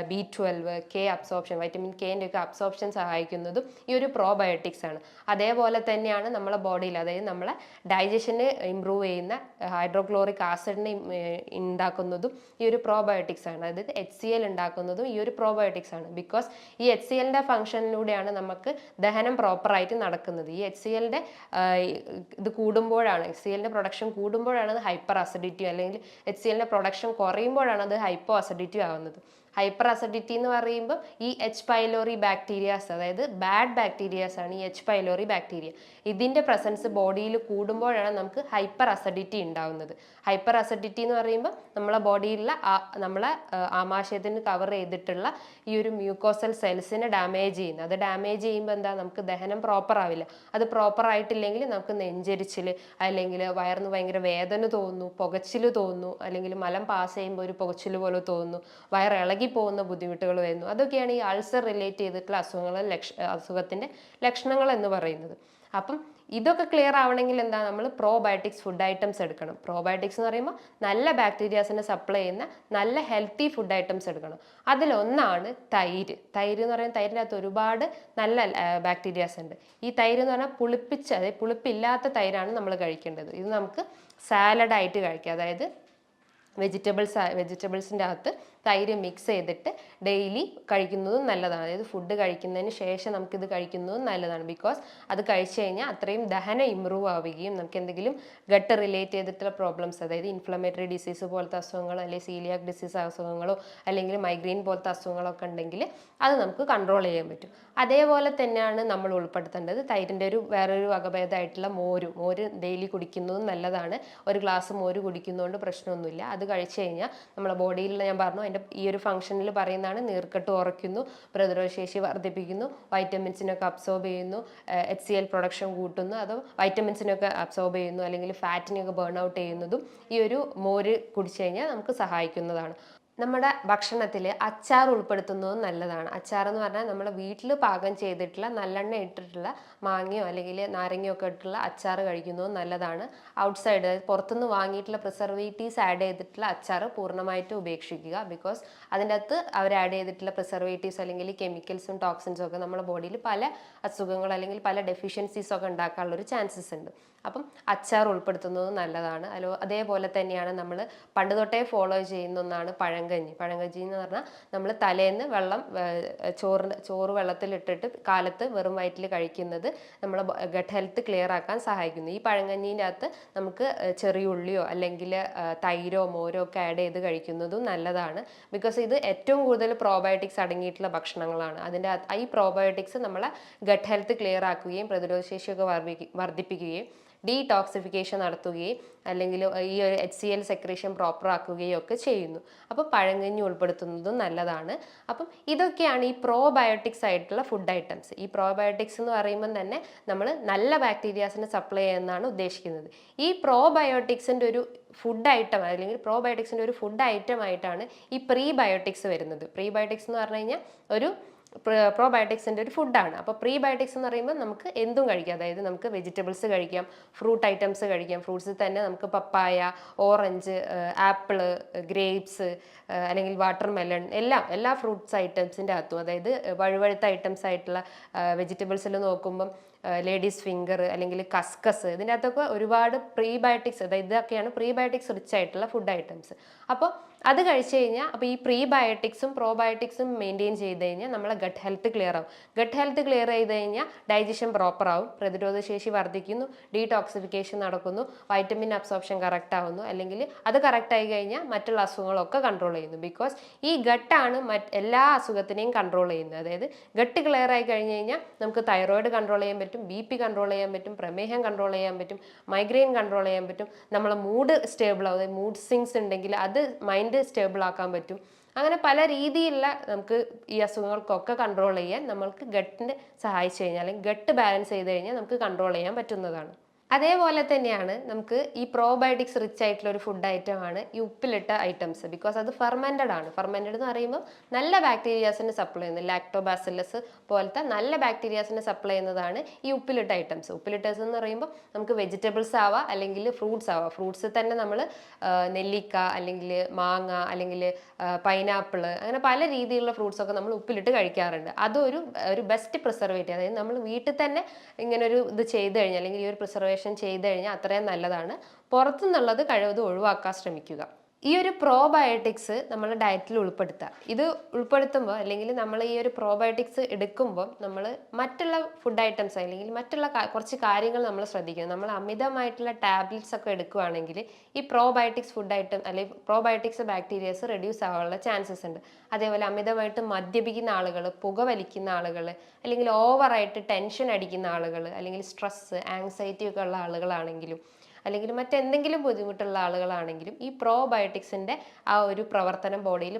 B12, K absorption, vitamin കെൻ്റെ ഒക്കെ അബ്സോർപ്ഷൻ സഹായിക്കുന്നതും ഈ ഒരു പ്രോബയോട്ടിക്സ് ആണ്. അതേപോലെ തന്നെയാണ് നമ്മളെ ബോഡിയിൽ, അതായത് നമ്മളെ ഡൈജഷനെ ഇമ്പ്രൂവ് ചെയ്യുന്ന ഹൈഡ്രോക്ലോറിക് ആസിഡിനെ ഉണ്ടാക്കുന്നതും ഈ ഒരു പ്രോബയോട്ടിക്സ് ആണ്. അതായത് HCl ഉണ്ടാക്കുന്നതും ഈ ഒരു പ്രോബയോട്ടിക്സ് ആണ്. ബിക്കോസ് ഈ HClൻ്റെ ഫംഗ്ഷനിലൂടെയാണ് നമുക്ക് ദഹനം പ്രോപ്പറായിട്ട് നടക്കുന്നത്. ഈ HClൻ്റെ ഇത് കൂടുമ്പോഴാണ്, HClൻ്റെ പ്രൊഡക്ഷൻ കൂടുമ്പോഴാണ് അത് ഹൈപ്പർ അസിഡിറ്റി, അല്ലെങ്കിൽ HClൻ്റെ പ്രൊഡക്ഷൻ കുറയുമ്പോഴാണ് അത് ഹൈപ്പോ അസിഡിറ്റി ആവുന്നത്. ഹൈപ്പർ അസിഡിറ്റി എന്ന് പറയുമ്പോൾ ഈ എച്ച് പൈലോറി ബാക്ടീരിയാസ്, അതായത് ബാഡ് ബാക്ടീരിയാസ് ആണ് ഈ എച്ച് പൈലോറി ബാക്ടീരിയ. ഇതിൻ്റെ പ്രസൻസ് ബോഡിയിൽ കൂടുമ്പോഴാണ് നമുക്ക് ഹൈപ്പർ അസിഡിറ്റി ഉണ്ടാവുന്നത്. ഹൈപ്പർ അസിഡിറ്റി എന്ന് പറയുമ്പോൾ നമ്മളെ ബോഡിയിലുള്ള നമ്മളെ ആമാശയത്തിന് കവർ ചെയ്തിട്ടുള്ള ഈ ഒരു മ്യൂക്കോസൽ സെൽസിനെ ഡാമേജ് ചെയ്യുന്നത്. അത് ഡാമേജ് ചെയ്യുമ്പോൾ എന്താ, നമുക്ക് ദഹനം പ്രോപ്പർ ആവില്ല. അത് പ്രോപ്പർ ആയിട്ടില്ലെങ്കിൽ നമുക്ക് നെഞ്ചരിച്ചിൽ, അല്ലെങ്കിൽ വയറിന് ഭയങ്കര വേദന തോന്നുന്നു, പുകച്ചിൽ തോന്നുന്നു, അല്ലെങ്കിൽ മലം പാസ് ചെയ്യുമ്പോൾ ഒരു പുകച്ചിൽ പോലെ തോന്നുന്നു, വയറിളകി പോകുന്ന ബുദ്ധിമുട്ടുകൾ വരുന്നു. അതൊക്കെയാണ് ഈ അൾസർ റിലേറ്റ് ചെയ്തിട്ടുള്ള അസുഖത്തിൻ്റെ ലക്ഷണങ്ങൾ എന്ന് പറയുന്നത്. അപ്പം ഇതൊക്കെ ക്ലിയർ ആവണമെങ്കിൽ എന്താ, നമ്മൾ പ്രോബയോട്ടിക്സ് ഫുഡ് ഐറ്റംസ് എടുക്കണം. പ്രോബയോട്ടിക്സ് എന്ന് പറയുമ്പോൾ നല്ല ബാക്ടീരിയാസിനെ സപ്ലൈ ചെയ്യുന്ന നല്ല ഹെൽത്തി ഫുഡ് ഐറ്റംസ് എടുക്കണം. അതിലൊന്നാണ് തൈര്. തൈര് എന്ന് പറയുന്നത് തൈരിൻ്റെ അകത്ത് ഒരുപാട് നല്ല ബാക്ടീരിയാസ് ഉണ്ട്. ഈ തൈര് എന്ന് പറഞ്ഞാൽ അതായത് പുളിപ്പില്ലാത്ത തൈരാണ് നമ്മൾ കഴിക്കേണ്ടത്. ഇത് നമുക്ക് സാലഡായിട്ട് കഴിക്കാം. അതായത് വെജിറ്റബിൾസിൻ്റെ അകത്ത് തൈര് മിക്സ് ചെയ്തിട്ട് ഡെയിലി കഴിക്കുന്നതും നല്ലതാണ്. അതായത് ഫുഡ് കഴിക്കുന്നതിന് ശേഷം നമുക്കിത് കഴിക്കുന്നതും നല്ലതാണ്. ബിക്കോസ് അത് കഴിച്ചു കഴിഞ്ഞാൽ അത്രയും ദഹനം ഇമ്പ്രൂവ് ആവുകയും നമുക്ക് എന്തെങ്കിലും ഗട്ട് റിലേറ്റ് ചെയ്തിട്ടുള്ള പ്രോബ്ലംസ്, അതായത് ഇൻഫ്ലമേറ്ററി ഡിസീസ് പോലത്തെ അസുഖങ്ങളോ അല്ലെങ്കിൽ സീലിയാക് ഡിസീസ് അസുഖങ്ങളോ അല്ലെങ്കിൽ മൈഗ്രെയിൻ പോലത്തെ അസുഖങ്ങളൊക്കെ ഉണ്ടെങ്കിൽ അത് നമുക്ക് കൺട്രോൾ ചെയ്യാൻ പറ്റും. അതേപോലെ തന്നെയാണ് നമ്മൾ ഉൾപ്പെടുത്തേണ്ടത് തൈരിൻ്റെ വേറൊരു വകഭേദമായിട്ടുള്ള മോര് ഡെയിലി കുടിക്കുന്നതും നല്ലതാണ്. ഒരു ഗ്ലാസ് മോര് കുടിക്കുന്നതുകൊണ്ട് പ്രശ്നമൊന്നുമില്ല. അത് കഴിച്ചു കഴിഞ്ഞാൽ നമ്മുടെ ബോഡിയിൽ, ഞാൻ പറഞ്ഞു, ഈ ഒരു ഫംഗ്ഷനിൽ പറയുന്നതാണ്, നീർക്കെട്ട് കുറയ്ക്കുന്നു, പ്രതിരോധശേഷി വർദ്ധിപ്പിക്കുന്നു, വൈറ്റമിൻസിനൊക്കെ അബ്സോർബ് ചെയ്യുന്നു, HCl പ്രൊഡക്ഷൻ കൂട്ടുന്നു, അതോ വൈറ്റമിൻസിനൊക്കെ അബ്സോർബ് ചെയ്യുന്നു, അല്ലെങ്കിൽ ഫാറ്റിനെയൊക്കെ ബേൺ ഔട്ട് ചെയ്യുന്നതും ഈ ഒരു മോര് കുടിച്ചു കഴിഞ്ഞാൽ നമുക്ക് സഹായിക്കുന്നതാണ്. നമ്മുടെ ഭക്ഷണത്തിൽ അച്ചാർ ഉൾപ്പെടുത്തുന്നതും നല്ലതാണ്. അച്ചാർ എന്ന് പറഞ്ഞാൽ നമ്മൾ വീട്ടിൽ പാകം ചെയ്തിട്ടുള്ള നല്ലെണ്ണ ഇട്ടിട്ടുള്ള മാങ്ങയോ അല്ലെങ്കിൽ നാരങ്ങയോ ഒക്കെ ഇട്ടിട്ടുള്ള അച്ചാർ കഴിക്കുന്നതും നല്ലതാണ്. ഔട്ട്സൈഡ്, അതായത് പുറത്തുനിന്ന് വാങ്ങിയിട്ടുള്ള പ്രിസർവേറ്റീവ്സ് ആഡ് ചെയ്തിട്ടുള്ള അച്ചാർ പൂർണ്ണമായിട്ട് ഉപേക്ഷിക്കുക. ബിക്കോസ് അതിൻ്റെ അകത്ത് അവർ ആഡ് ചെയ്തിട്ടുള്ള പ്രിസർവേറ്റീവ്സ് അല്ലെങ്കിൽ കെമിക്കൽസും ടോക്സിൻസും ഒക്കെ നമ്മുടെ ബോഡിയിൽ പല അസുഖങ്ങൾ അല്ലെങ്കിൽ പല ഡെഫിഷ്യൻസീസ് ഒക്കെ ഉണ്ടാക്കാനുള്ളൊരു ചാൻസസ് ഉണ്ട്. അപ്പം അച്ചാർ ഉൾപ്പെടുത്തുന്നത് നല്ലതാണ്. അതേപോലെ തന്നെയാണ് നമ്മൾ പണ്ട് തൊട്ടേ ഫോളോ ചെയ്യുന്ന ഒന്നാണ് പഴങ്കഞ്ഞി. എന്ന് പറഞ്ഞാൽ നമ്മൾ തലേന്ന് ചോറ് വെള്ളത്തിലിട്ടിട്ട് കാലത്ത് വെറും വയറ്റിൽ കഴിക്കുന്നത് നമ്മളെ ഗട്ട് ഹെൽത്ത് ക്ലിയർ ആക്കാൻ സഹായിക്കുന്നു. ഈ പഴങ്കഞ്ഞീൻ്റെ അകത്ത് നമുക്ക് ചെറിയ ഉള്ളിയോ അല്ലെങ്കിൽ തൈരോ മോരോ ഒക്കെ ആഡ് ചെയ്ത് കഴിക്കുന്നതും നല്ലതാണ്. ബിക്കോസ് ഇത് ഏറ്റവും കൂടുതൽ പ്രോബയോട്ടിക്സ് അടങ്ങിയിട്ടുള്ള ഭക്ഷണങ്ങളാണ്. അതിൻ്റെ ഈ പ്രോബയോട്ടിക്സ് നമ്മളെ ഗട്ട് ഹെൽത്ത് ക്ലിയർ ആക്കുകയും പ്രതിരോധശേഷിയൊക്കെ വർദ്ധിപ്പിക്കുകയും ഡീടോക്സിഫിക്കേഷൻ നടത്തുകയും അല്ലെങ്കിൽ ഈ ഒരു HCl സെക്രീഷൻ പ്രോപ്പർ ആക്കുകയും ഒക്കെ ചെയ്യുന്നു. അപ്പോൾ പഴങ്കഞ്ഞി ഉൾപ്പെടുത്തുന്നതും നല്ലതാണ്. അപ്പം ഇതൊക്കെയാണ് ഈ പ്രോബയോട്ടിക്സ് ആയിട്ടുള്ള ഫുഡ് ഐറ്റംസ്. ഈ പ്രോബയോട്ടിക്സ് എന്ന് പറയുമ്പോൾ തന്നെ നമ്മൾ നല്ല ബാക്ടീരിയാസിനെ സപ്ലൈ ചെയ്യുന്നതാണ് ഉദ്ദേശിക്കുന്നത്. ഈ പ്രോബയോട്ടിക്സിൻ്റെ ഒരു ഫുഡ് ഐറ്റം അല്ലെങ്കിൽ പ്രോബയോട്ടിക്സിൻ്റെ ഒരു ഫുഡ് ഐറ്റം ആയിട്ടാണ് ഈ പ്രീബയോട്ടിക്സ് വരുന്നത്. പ്രീബയോട്ടിക്സ് എന്ന് പറഞ്ഞു കഴിഞ്ഞാൽ ഒരു പ്രോബയോട്ടിക്സിൻ്റെ ഒരു ഫുഡാണ്. അപ്പോൾ പ്രീബയോട്ടിക്സ് എന്ന് പറയുമ്പോൾ നമുക്ക് എന്തും കഴിക്കാം. അതായത് നമുക്ക് വെജിറ്റബിൾസ് കഴിക്കാം, ഫ്രൂട്ട് ഐറ്റംസ് കഴിക്കാം. ഫ്രൂട്ട്സിൽ തന്നെ നമുക്ക് പപ്പായ, ഓറഞ്ച്, ആപ്പിള്, ഗ്രേപ്സ് അല്ലെങ്കിൽ വാട്ടർമെലൺ, എല്ലാ ഫ്രൂട്ട്സ് ഐറ്റംസിൻ്റെ അകത്തും, അതായത് വഴുവഴുത്ത ഐറ്റംസ് ആയിട്ടുള്ള വെജിറ്റബിൾസിൽ നോക്കുമ്പം ലേഡീസ് ഫിംഗർ അല്ലെങ്കിൽ കസ്കസ്, ഇതിൻ്റെ അകത്തൊക്കെ ഒരുപാട് പ്രീബയോട്ടിക്സ്, അതായത് ഇതൊക്കെയാണ് പ്രീബയോട്ടിക്സ് റിച്ച് ആയിട്ടുള്ള ഫുഡ് ഐറ്റംസ്. അപ്പോൾ അത് കഴിച്ചു കഴിഞ്ഞാൽ അപ്പോൾ ഈ പ്രീബയോട്ടിക്സും പ്രോബയോട്ടിക്സും മെയിൻറ്റെയിൻ ചെയ്ത് കഴിഞ്ഞാൽ നമ്മളെ ഗട്ട് ഹെൽത്ത് ക്ലിയർ ആവും. ഗട്ട് ഹെൽത്ത് ക്ലിയർ ചെയ്ത് കഴിഞ്ഞാൽ ഡൈജഷൻ പ്രോപ്പർ ആവും, പ്രതിരോധശേഷി വർദ്ധിക്കുന്നു, ഡീടോക്സിഫിക്കേഷൻ നടക്കുന്നു, വൈറ്റമിൻ അബ്സോർപ്ഷൻ കറക്റ്റ് ആവുന്നു, അല്ലെങ്കിൽ അത് കറക്റ്റ് ആയി കഴിഞ്ഞാൽ മറ്റുള്ള അസുഖങ്ങളൊക്കെ കൺട്രോൾ ചെയ്യുന്നു. ബിക്കോസ് ഈ ഗട്ടാണ് എല്ലാ അസുഖത്തിനെയും കൺട്രോൾ ചെയ്യുന്നത്. അതായത് ഗട്ട് ക്ലിയർ ആയി കഴിഞ്ഞ് കഴിഞ്ഞാൽ നമുക്ക് തൈറോയിഡ് കൺട്രോൾ ചെയ്യാൻ പറ്റും, BP കൺട്രോൾ ചെയ്യാൻ പറ്റും, പ്രമേഹം കൺട്രോൾ ചെയ്യാൻ പറ്റും, മൈഗ്രെയിൻ കൺട്രോൾ ചെയ്യാൻ പറ്റും, നമ്മളെ മൂഡ് സ്റ്റേബിൾ ആവും, അതായത് മൂഡ് സ്വിങ്സ് ഉണ്ടെങ്കിൽ അത് മൈൻഡ് സ്റ്റേബിൾ ആക്കാൻ പറ്റും. അങ്ങനെ പല രീതിയിലുള്ള നമുക്ക് ഈ അസുഖങ്ങൾക്കൊക്കെ കൺട്രോൾ ചെയ്യാൻ നമ്മൾക്ക് ഗട്ടിന് സഹായിച്ചു കഴിഞ്ഞാൽ അല്ലെങ്കിൽ ഗട്ട് ബാലൻസ് ചെയ്ത് കഴിഞ്ഞാൽ നമുക്ക് കൺട്രോൾ ചെയ്യാൻ പറ്റുന്നതാണ്. അതേപോലെ തന്നെയാണ് നമുക്ക് ഈ പ്രോബയോട്ടിക്സ് റിച്ച് ആയിട്ടുള്ള ഒരു ഫുഡ് ഐറ്റമാണ് ഈ ഉപ്പിലിട്ട ഐറ്റംസ്. ബിക്കോസ് അത് ഫെർമെൻറ്റഡ് ആണ്. ഫെർമെൻറ്റഡ് എന്ന് പറയുമ്പോൾ നല്ല ബാക്ടീരിയാസിന് സപ്ലൈ ചെയ്യുന്നത്, ലാക്ടോബാസിലസ് പോലത്തെ നല്ല ബാക്ടീരിയാസിന് സപ്ലൈ ചെയ്യുന്നതാണ് ഈ ഉപ്പിലിട്ട ഐറ്റംസ്. ഉപ്പിലിട്ടേഴ്സ് എന്ന് പറയുമ്പോൾ നമുക്ക് വെജിറ്റബിൾസ് ആവാം അല്ലെങ്കിൽ ഫ്രൂട്ട്സ് ആവാം. ഫ്രൂട്ട്സിൽ തന്നെ നമ്മൾ നെല്ലിക്ക അല്ലെങ്കിൽ മാങ്ങ അല്ലെങ്കിൽ പൈനാപ്പിൾ, അങ്ങനെ പല രീതിയിലുള്ള ഫ്രൂട്ട്സൊക്കെ നമ്മൾ ഉപ്പിലിട്ട് കഴിക്കാറുണ്ട്. അതൊരു ബെസ്റ്റ് പ്രിസർവേറ്റീവ്. അതായത് നമ്മൾ വീട്ടിൽ തന്നെ ഇങ്ങനെ ഒരു ഇത് ചെയ്ത് കഴിഞ്ഞാൽ അല്ലെങ്കിൽ ഈ ഒരു പ്രിസർവേഷൻ ചെയ്ത് കഴിഞ്ഞാൽ അത്രയും നല്ലതാണ്. പുറത്തുനിന്നുള്ളത് കഴിവതും ഒഴിവാക്കാൻ ശ്രമിക്കുക. ഈ ഒരു പ്രോബയോട്ടിക്സ് നമ്മൾ ഡയറ്റിൽ ഉൾപ്പെടുത്തുക. ഇത് ഉൾപ്പെടുത്തുമ്പോൾ അല്ലെങ്കിൽ നമ്മൾ ഈ ഒരു പ്രോബയോട്ടിക്സ് എടുക്കുമ്പോൾ നമ്മൾ മറ്റുള്ള ഫുഡ് ഐറ്റംസ് അല്ലെങ്കിൽ മറ്റുള്ള കുറച്ച് കാര്യങ്ങൾ നമ്മൾ ശ്രദ്ധിക്കണം. നമ്മൾ അമിതമായിട്ടുള്ള ടാബ്ലറ്റ്സ് ഒക്കെ എടുക്കുകയാണെങ്കിൽ ഈ പ്രോബയോട്ടിക്സ് ഫുഡ് ഐറ്റം അല്ലെങ്കിൽ പ്രോബയോട്ടിക്സ് ബാക്ടീരിയസ് റെഡ്യൂസ് ആവാനുള്ള ചാൻസസ് ഉണ്ട്. അതേപോലെ അമിതമായിട്ട് മദ്യപിക്കുന്ന ആളുകൾ, പുകവലിക്കുന്ന ആളുകൾ, അല്ലെങ്കിൽ ഓവറായിട്ട് ടെൻഷൻ അടിക്കുന്ന ആളുകൾ, അല്ലെങ്കിൽ സ്ട്രെസ്, ആങ്സൈറ്റി ഒക്കെ ഉള്ള ആളുകളാണെങ്കിലും അല്ലെങ്കിൽ മറ്റെന്തെങ്കിലും ബുദ്ധിമുട്ടുള്ള ആളുകളാണെങ്കിലും ഈ പ്രോബയോട്ടിക്സിൻ്റെ ആ ഒരു പ്രവർത്തനം ബോഡിയിൽ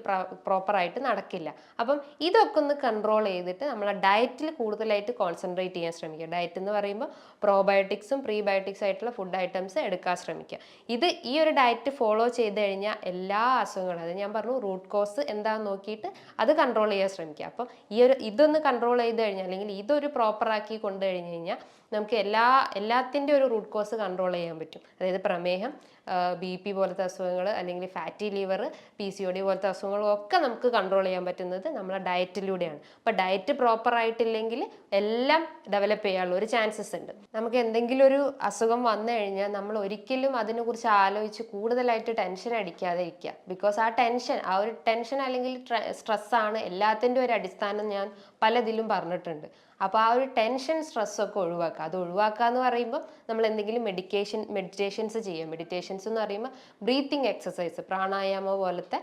പ്രോപ്പറായിട്ട് നടക്കില്ല. അപ്പം ഇതൊക്കെ ഒന്ന് കൺട്രോൾ ചെയ്തിട്ട് നമ്മളെ ഡയറ്റിൽ കൂടുതലായിട്ട് കോൺസെൻട്രേറ്റ് ചെയ്യാൻ ശ്രമിക്കുക. ഡയറ്റ് എന്ന് പറയുമ്പോൾ പ്രോബയോട്ടിക്സും പ്രീബയോട്ടിക്സ് ആയിട്ടുള്ള ഫുഡ് ഐറ്റംസ് എടുക്കാൻ ശ്രമിക്കുക. ഈ ഒരു ഡയറ്റ് ഫോളോ ചെയ്ത് കഴിഞ്ഞാൽ എല്ലാ അസുഖങ്ങളും, അത് ഞാൻ പറഞ്ഞു, റൂട്ട് കോസ് എന്താണെന്ന് നോക്കിയിട്ട് അത് കൺട്രോൾ ചെയ്യാൻ ശ്രമിക്കുക. അപ്പം ഇതൊന്ന് കൺട്രോൾ ചെയ്ത് കഴിഞ്ഞാൽ അല്ലെങ്കിൽ ഇതൊരു പ്രോപ്പറാക്കി കൊണ്ടു കഴിഞ്ഞ് കഴിഞ്ഞാൽ നമുക്ക് എല്ലാത്തിൻ്റെ ഒരു റൂട്ട് കോസ് കൺട്രോൾ ചെയ്യാൻ പറ്റും. അതായത് പ്രമേഹം, BP പോലത്തെ അസുഖങ്ങൾ, അല്ലെങ്കിൽ ഫാറ്റി ലിവർ, PCOD പോലത്തെ അസുഖങ്ങളും ഒക്കെ നമുക്ക് കൺട്രോൾ ചെയ്യാൻ പറ്റുന്നത് നമ്മളെ ഡയറ്റിലൂടെയാണ്. അപ്പോൾ ഡയറ്റ് പ്രോപ്പർ ആയിട്ടില്ലെങ്കിൽ എല്ലാം ഡെവലപ്പ് ചെയ്യാനുള്ള ഒരു ചാൻസസ് ഉണ്ട്. നമുക്ക് എന്തെങ്കിലും ഒരു അസുഖം വന്നു കഴിഞ്ഞാൽ നമ്മൾ ഒരിക്കലും അതിനെക്കുറിച്ച് ആലോചിച്ച് കൂടുതലായിട്ട് ടെൻഷൻ അടിക്കാതെ ഇരിക്കുക. ബിക്കോസ് ആ ഒരു ടെൻഷൻ അല്ലെങ്കിൽ സ്ട്രെസ്സാണ് എല്ലാത്തിൻ്റെ ഒരു അടിസ്ഥാനം. ഞാൻ പലതിലും പറഞ്ഞിട്ടുണ്ട്. അപ്പോൾ ആ ഒരു ടെൻഷൻ സ്ട്രെസ്സൊക്കെ ഒഴിവാക്കുക. അത് ഒഴിവാക്കുക എന്ന് പറയുമ്പോൾ നമ്മൾ എന്തെങ്കിലും മെഡിറ്റേഷൻസ് ചെയ്യുക. മെഡിറ്റേഷൻസ് എന്ന് പറയുമ്പോൾ ബ്രീത്തിങ് എക്സസൈസ്, പ്രാണായാമം പോലത്തെ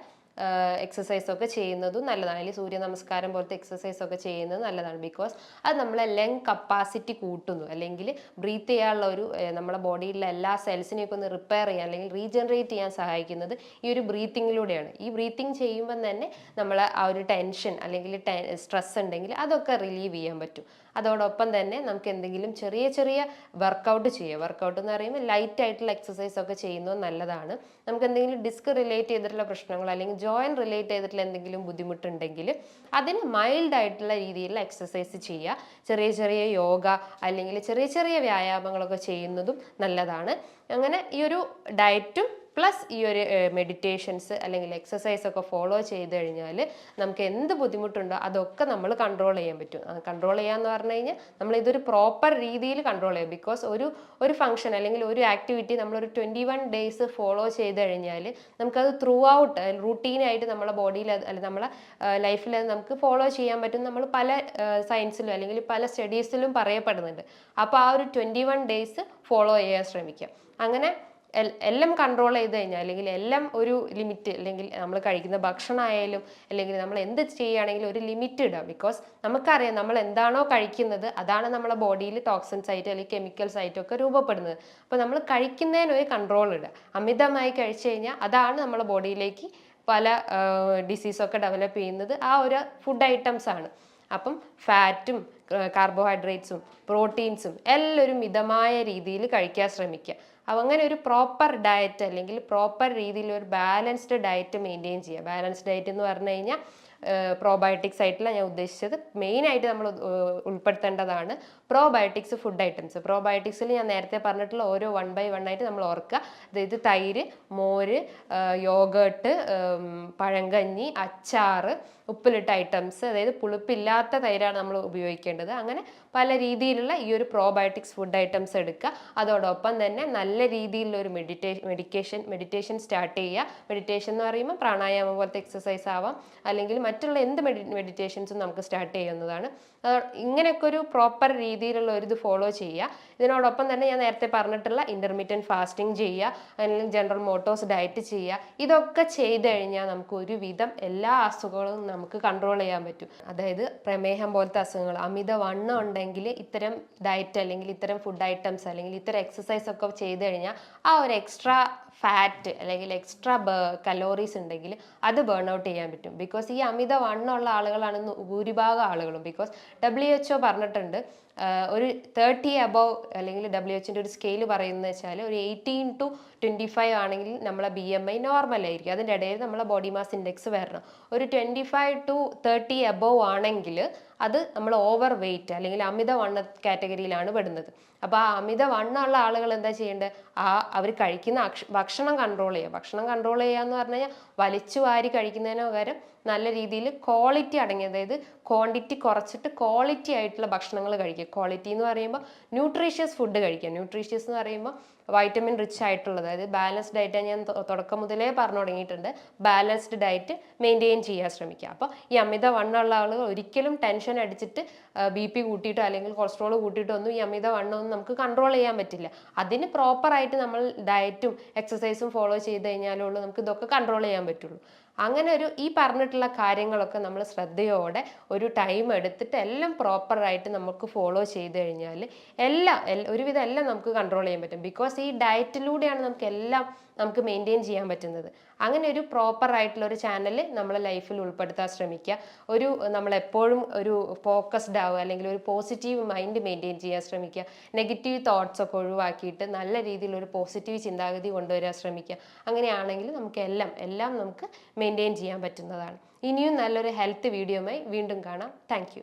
എക്സസൈസ് ഒക്കെ ചെയ്യുന്നതും നല്ലതാണ്. അല്ലെങ്കിൽ സൂര്യ നമസ്കാരം പോലത്തെ എക്സസൈസ് ഒക്കെ ചെയ്യുന്നത് നല്ലതാണ്. ബിക്കോസ് അത് നമ്മളെ ലങ് കപ്പാസിറ്റി കൂട്ടുന്നു, അല്ലെങ്കിൽ ബ്രീത്ത് ചെയ്യാനുള്ള ഒരു നമ്മളെ ബോഡിയിലെ എല്ലാ സെൽസിനെയൊക്കെ ഒന്ന് റിപ്പയർ ചെയ്യാൻ അല്ലെങ്കിൽ റീജനറേറ്റ് ചെയ്യാൻ സഹായിക്കുന്നത് ഈ ഒരു ബ്രീത്തിങ്ങിലൂടെയാണ്. ഈ ബ്രീത്തിങ് ചെയ്യുമ്പോൾ തന്നെ നമ്മളെ ആ ഒരു ടെൻഷൻ അല്ലെങ്കിൽ സ്ട്രെസ് ഉണ്ടെങ്കിൽ അതൊക്കെ റിലീവ് ചെയ്യാൻ പറ്റും. അതോടൊപ്പം തന്നെ നമുക്ക് എന്തെങ്കിലും ചെറിയ ചെറിയ വർക്കൗട്ട് ചെയ്യുക. വർക്കൗട്ട് എന്ന് പറയുമ്പോൾ ലൈറ്റ് ആയിട്ടുള്ള എക്സസൈസ് ഒക്കെ ചെയ്യുന്നത് നല്ലതാണ്. നമുക്ക് എന്തെങ്കിലും ഡിസ്ക് റിലേറ്റ് ചെയ്തിട്ടുള്ള പ്രശ്നങ്ങൾ അല്ലെങ്കിൽ ജോയിൻ റിലേറ്റ് ചെയ്തിട്ടുള്ള എന്തെങ്കിലും ബുദ്ധിമുട്ടുണ്ടെങ്കിൽ അതിന് മൈൽഡ് ആയിട്ടുള്ള രീതിയിലുള്ള എക്സസൈസ് ചെയ്യുക. ചെറിയ ചെറിയ യോഗ അല്ലെങ്കിൽ ചെറിയ ചെറിയ വ്യായാമങ്ങളൊക്കെ ചെയ്യുന്നതും നല്ലതാണ്. അങ്ങനെ ഈ ഒരു ഡയറ്റും പ്ലസ് ഈ ഒരു മെഡിറ്റേഷൻസ് അല്ലെങ്കിൽ എക്സസൈസ് ഒക്കെ ഫോളോ ചെയ്ത് കഴിഞ്ഞാൽ നമുക്ക് എന്ത് ബുദ്ധിമുട്ടുണ്ടോ അതൊക്കെ നമ്മൾ കൺട്രോൾ ചെയ്യാൻ പറ്റും. കൺട്രോൾ ചെയ്യാന്ന് പറഞ്ഞു കഴിഞ്ഞാൽ നമ്മൾ ഇതൊരു പ്രോപ്പർ രീതിയിൽ കൺട്രോൾ ചെയ്യും. ബിക്കോസ് ഒരു ഫംഗ്ഷൻ അല്ലെങ്കിൽ ഒരു ആക്ടിവിറ്റി നമ്മളൊരു 21 ഡേയ്സ് ഫോളോ ചെയ്ത് കഴിഞ്ഞാൽ നമുക്കത് ത്രൂ ഔട്ട് റൂട്ടീനായിട്ട് നമ്മളെ ബോഡിയിൽ അല്ലെങ്കിൽ നമ്മളെ ലൈഫിൽ നമുക്ക് ഫോളോ ചെയ്യാൻ പറ്റും. നമ്മൾ പല സയൻസിലും അല്ലെങ്കിൽ പല സ്റ്റഡീസിലും പറയപ്പെടുന്നുണ്ട്. അപ്പോൾ ആ ഒരു 21 ഡേയ്സ് ഫോളോ ചെയ്യാൻ ശ്രമിക്കാം. അങ്ങനെ എല്ലാം കൺട്രോൾ ചെയ്ത് കഴിഞ്ഞാൽ അല്ലെങ്കിൽ എല്ലാം ഒരു ലിമിറ്റ്, അല്ലെങ്കിൽ നമ്മൾ കഴിക്കുന്ന ഭക്ഷണമായാലും അല്ലെങ്കിൽ നമ്മൾ എന്ത് ചെയ്യുകയാണെങ്കിലും ഒരു ലിമിറ്റ് ഇടുക. ബിക്കോസ് നമുക്കറിയാം നമ്മൾ എന്താണോ കഴിക്കുന്നത് അതാണ് നമ്മളെ ബോഡിയിൽ ടോക്സിൻസ് ആയിട്ട് അല്ലെങ്കിൽ കെമിക്കൽസ് ആയിട്ടൊക്കെ രൂപപ്പെടുന്നത്. അപ്പോൾ നമ്മൾ കഴിക്കുന്നതിന് ഒരു കൺട്രോൾ ഇടുക. അമിതമായി കഴിച്ചു കഴിഞ്ഞാൽ അതാണ് നമ്മളെ ബോഡിയിലേക്ക് പല ഡിസീസൊക്കെ ഡെവലപ്പ് ചെയ്യുന്നത് ആ ഒരു ഫുഡ് ഐറ്റംസ് ആണ്. അപ്പം ഫാറ്റും കാർബോഹൈഡ്രേറ്റ്സും പ്രോട്ടീൻസും എല്ലാം ഒരു മിതമായ രീതിയിൽ കഴിക്കാൻ ശ്രമിക്കുക. അപ്പോൾ അങ്ങനെ ഒരു പ്രോപ്പർ ഡയറ്റ് അല്ലെങ്കിൽ പ്രോപ്പർ രീതിയിൽ ഒരു ബാലൻസ്ഡ് ഡയറ്റ് മെയിൻറ്റെയിൻ ചെയ്യുക. ബാലൻസ്ഡ് ഡയറ്റ് എന്ന് പറഞ്ഞു കഴിഞ്ഞാൽ പ്രോബയോട്ടിക്സ് ആയിട്ടുള്ള ഞാൻ ഉദ്ദേശിച്ചത് മെയിനായിട്ട് നമ്മൾ ഉൾപ്പെടുത്തേണ്ടതാണ് പ്രോബയോട്ടിക്സ് ഫുഡ് ഐറ്റംസ്. പ്രോബയോട്ടിക്സിൽ ഞാൻ നേരത്തെ പറഞ്ഞിട്ടുള്ള ഓരോ 1 by 1 ആയിട്ട് നമ്മൾ ഓർക്കുക. അതായത് തൈര്, മോര്, യോഗേർട്ട്, പഴങ്കഞ്ഞി, അച്ചാറ്, ഉപ്പിലിട്ട ഐറ്റംസ്, അതായത് പുളിപ്പില്ലാത്ത തൈരാണ് നമ്മൾ ഉപയോഗിക്കേണ്ടത്. അങ്ങനെ പല രീതിയിലുള്ള ഈ ഒരു പ്രോബയോട്ടിക്സ് ഫുഡ് ഐറ്റംസ് എടുക്കുക. അതോടൊപ്പം തന്നെ നല്ല രീതിയിലുള്ള ഒരു മെഡിറ്റേഷൻ സ്റ്റാർട്ട് ചെയ്യുക. മെഡിറ്റേഷൻ എന്ന് പറയുമ്പോൾ പ്രാണായാമം പോലത്തെ എക്സസൈസ് ആവാം, അല്ലെങ്കിൽ മറ്റുള്ള എന്ത് മെഡിറ്റേഷൻസും നമുക്ക് സ്റ്റാർട്ട് ചെയ്യുന്നതാണ്. ഇങ്ങനെയൊക്കെ ഒരു പ്രോപ്പർ രീതിയിലുള്ള ഒരു ഇത് ഫോളോ ചെയ്യുക. ഇതിനോടൊപ്പം തന്നെ ഞാൻ നേരത്തെ പറഞ്ഞിട്ടുള്ള ഇന്റർമീഡിയറ്റ് ഫാസ്റ്റിംഗ് ചെയ്യുക, അല്ലെങ്കിൽ ജനറൽ മോട്ടോഴ്സ് ഡയറ്റ് ചെയ്യുക. ഇതൊക്കെ ചെയ്ത് കഴിഞ്ഞാൽ നമുക്ക് ഒരുവിധം എല്ലാ അസുഖങ്ങളും നമുക്ക് കൺട്രോൾ ചെയ്യാൻ പറ്റും. അതായത് പ്രമേഹം പോലത്തെ അസുഖങ്ങൾ, അമിതവണ്ണം ഉണ്ടെങ്കിൽ ഇത്തരം ഡയറ്റ് അല്ലെങ്കിൽ ഇത്തരം ഫുഡ് ഐറ്റംസ് അല്ലെങ്കിൽ ഇത്തരം എക്സസൈസ് ഒക്കെ ചെയ്ത് കഴിഞ്ഞാൽ ആ ഒരു എക്സ്ട്രാ ഫാറ്റ് അല്ലെങ്കിൽ എക്സ്ട്രാ കലോറീസ് ഉണ്ടെങ്കിൽ അത് ബേൺ ഔട്ട് ചെയ്യാൻ പറ്റും. ബിക്കോസ് ഈ അമിതവണ്ണമുള്ള ആളുകളാണ് ഭൂരിഭാഗം ആളുകളും. ബിക്കോസ് WHO പറഞ്ഞിട്ടുണ്ട് ഒരു 30 above അല്ലെങ്കിൽ WHO ഒരു സ്കെയിൽ പറയുന്നത് വെച്ചാൽ ഒരു 18 to 25 ആണെങ്കിൽ നമ്മളെ BMI നോർമൽ ആയിരിക്കും. അതിൻ്റെ ഇടയിൽ നമ്മളെ ബോഡി മാസ് ഇൻഡെക്സ് വരണം. ഒരു 25 to 30 above ആണെങ്കിൽ അത് നമ്മൾ ഓവർ വെയിറ്റ് അല്ലെങ്കിൽ അമിതവണ്ണ കാറ്റഗറിയിലാണ് പെടുന്നത്. അപ്പോൾ ആ അമിതവണ്ണമുള്ള ആളുകൾ എന്താ ചെയ്യേണ്ടത്? അവർ കഴിക്കുന്ന ഭക്ഷണം കൺട്രോൾ ചെയ്യുക. ഭക്ഷണം കൺട്രോൾ ചെയ്യുക എന്ന് പറഞ്ഞു കഴിഞ്ഞാൽ വലിച്ചു വാരി കഴിക്കുന്നതിന് പകരം നല്ല രീതിയിൽ ക്വാളിറ്റി അടങ്ങിയ, അതായത് ക്വാണ്ടിറ്റി കുറച്ചിട്ട് ക്വാളിറ്റി ആയിട്ടുള്ള ഭക്ഷണങ്ങൾ കഴിക്കുക. ക്വാളിറ്റി എന്ന് പറയുമ്പോൾ ന്യൂട്രീഷ്യസ് ഫുഡ് കഴിക്കുക. ന്യൂട്രീഷ്യസ് എന്ന് പറയുമ്പോൾ വൈറ്റമിൻ റിച്ച് ആയിട്ടുള്ളത്, അതായത് ബാലൻസ്ഡ് ഡയറ്റ് ഞാൻ തുടക്കം മുതലേ പറഞ്ഞു തുടങ്ങിയിട്ടുണ്ട്. ബാലൻസ്ഡ് ഡയറ്റ് മെയിൻറ്റെയിൻ ചെയ്യാൻ ശ്രമിക്കുക. അപ്പോൾ ഈ അമിതവണ്ണമുള്ള ആളുകൾ ഒരിക്കലും ടെൻഷൻ അടിച്ചിട്ട് BP കൂട്ടിയിട്ടോ അല്ലെങ്കിൽ കൊളസ്ട്രോൾ കൂട്ടിയിട്ടോ ഒന്നും ഈ അമിതവണ്ണമൊന്നും നമുക്ക് കൺട്രോൾ ചെയ്യാൻ പറ്റില്ല. അതിന് പ്രോപ്പറായിട്ട് നമ്മൾ ഡയറ്റും എക്സസൈസും ഫോളോ ചെയ്ത് കഴിഞ്ഞാലുള്ളൂ നമുക്ക് ഇതൊക്കെ കൺട്രോൾ ചെയ്യാൻ പറ്റുള്ളൂ. അങ്ങനെ ഈ പറഞ്ഞിട്ടുള്ള കാര്യങ്ങളൊക്കെ നമ്മൾ ശ്രദ്ധയോടെ ഒരു ടൈം എടുത്തിട്ട് എല്ലാം പ്രോപ്പറായിട്ട് നമുക്ക് ഫോളോ ചെയ്ത് കഴിഞ്ഞാൽ ഒരുവിധം എല്ലാം നമുക്ക് കൺട്രോൾ ചെയ്യാൻ പറ്റും. ബിക്കോസ് ഈ ഡയറ്റിലൂടെയാണ് നമുക്ക് മെയിൻറ്റെയിൻ ചെയ്യാൻ പറ്റുന്നത്. അങ്ങനെ ഒരു പ്രോപ്പർ ആയിട്ടുള്ള ഒരു ചാനൽ നമ്മളെ ലൈഫിൽ ഉൾപ്പെടുത്താൻ ശ്രമിക്കുക. നമ്മളെപ്പോഴും ഒരു ഫോക്കസ്ഡ് ആവുക അല്ലെങ്കിൽ ഒരു പോസിറ്റീവ് മൈൻഡ് മെയിൻറ്റെയിൻ ചെയ്യാൻ ശ്രമിക്കുക. നെഗറ്റീവ് തോട്ട്സ് ഒക്കെ ഒഴിവാക്കിയിട്ട് നല്ല രീതിയിൽ ഒരു പോസിറ്റീവ് ചിന്താഗതി കൊണ്ടുവരാൻ ശ്രമിക്കുക. അങ്ങനെയാണെങ്കിൽ നമുക്ക് എല്ലാം നമുക്ക് മെയിൻറ്റെയിൻ ചെയ്യാൻ പറ്റുന്നതാണ്. ഇനിയും നല്ലൊരു ഹെൽത്ത് വീഡിയോയുമായി വീണ്ടും കാണാം. താങ്ക്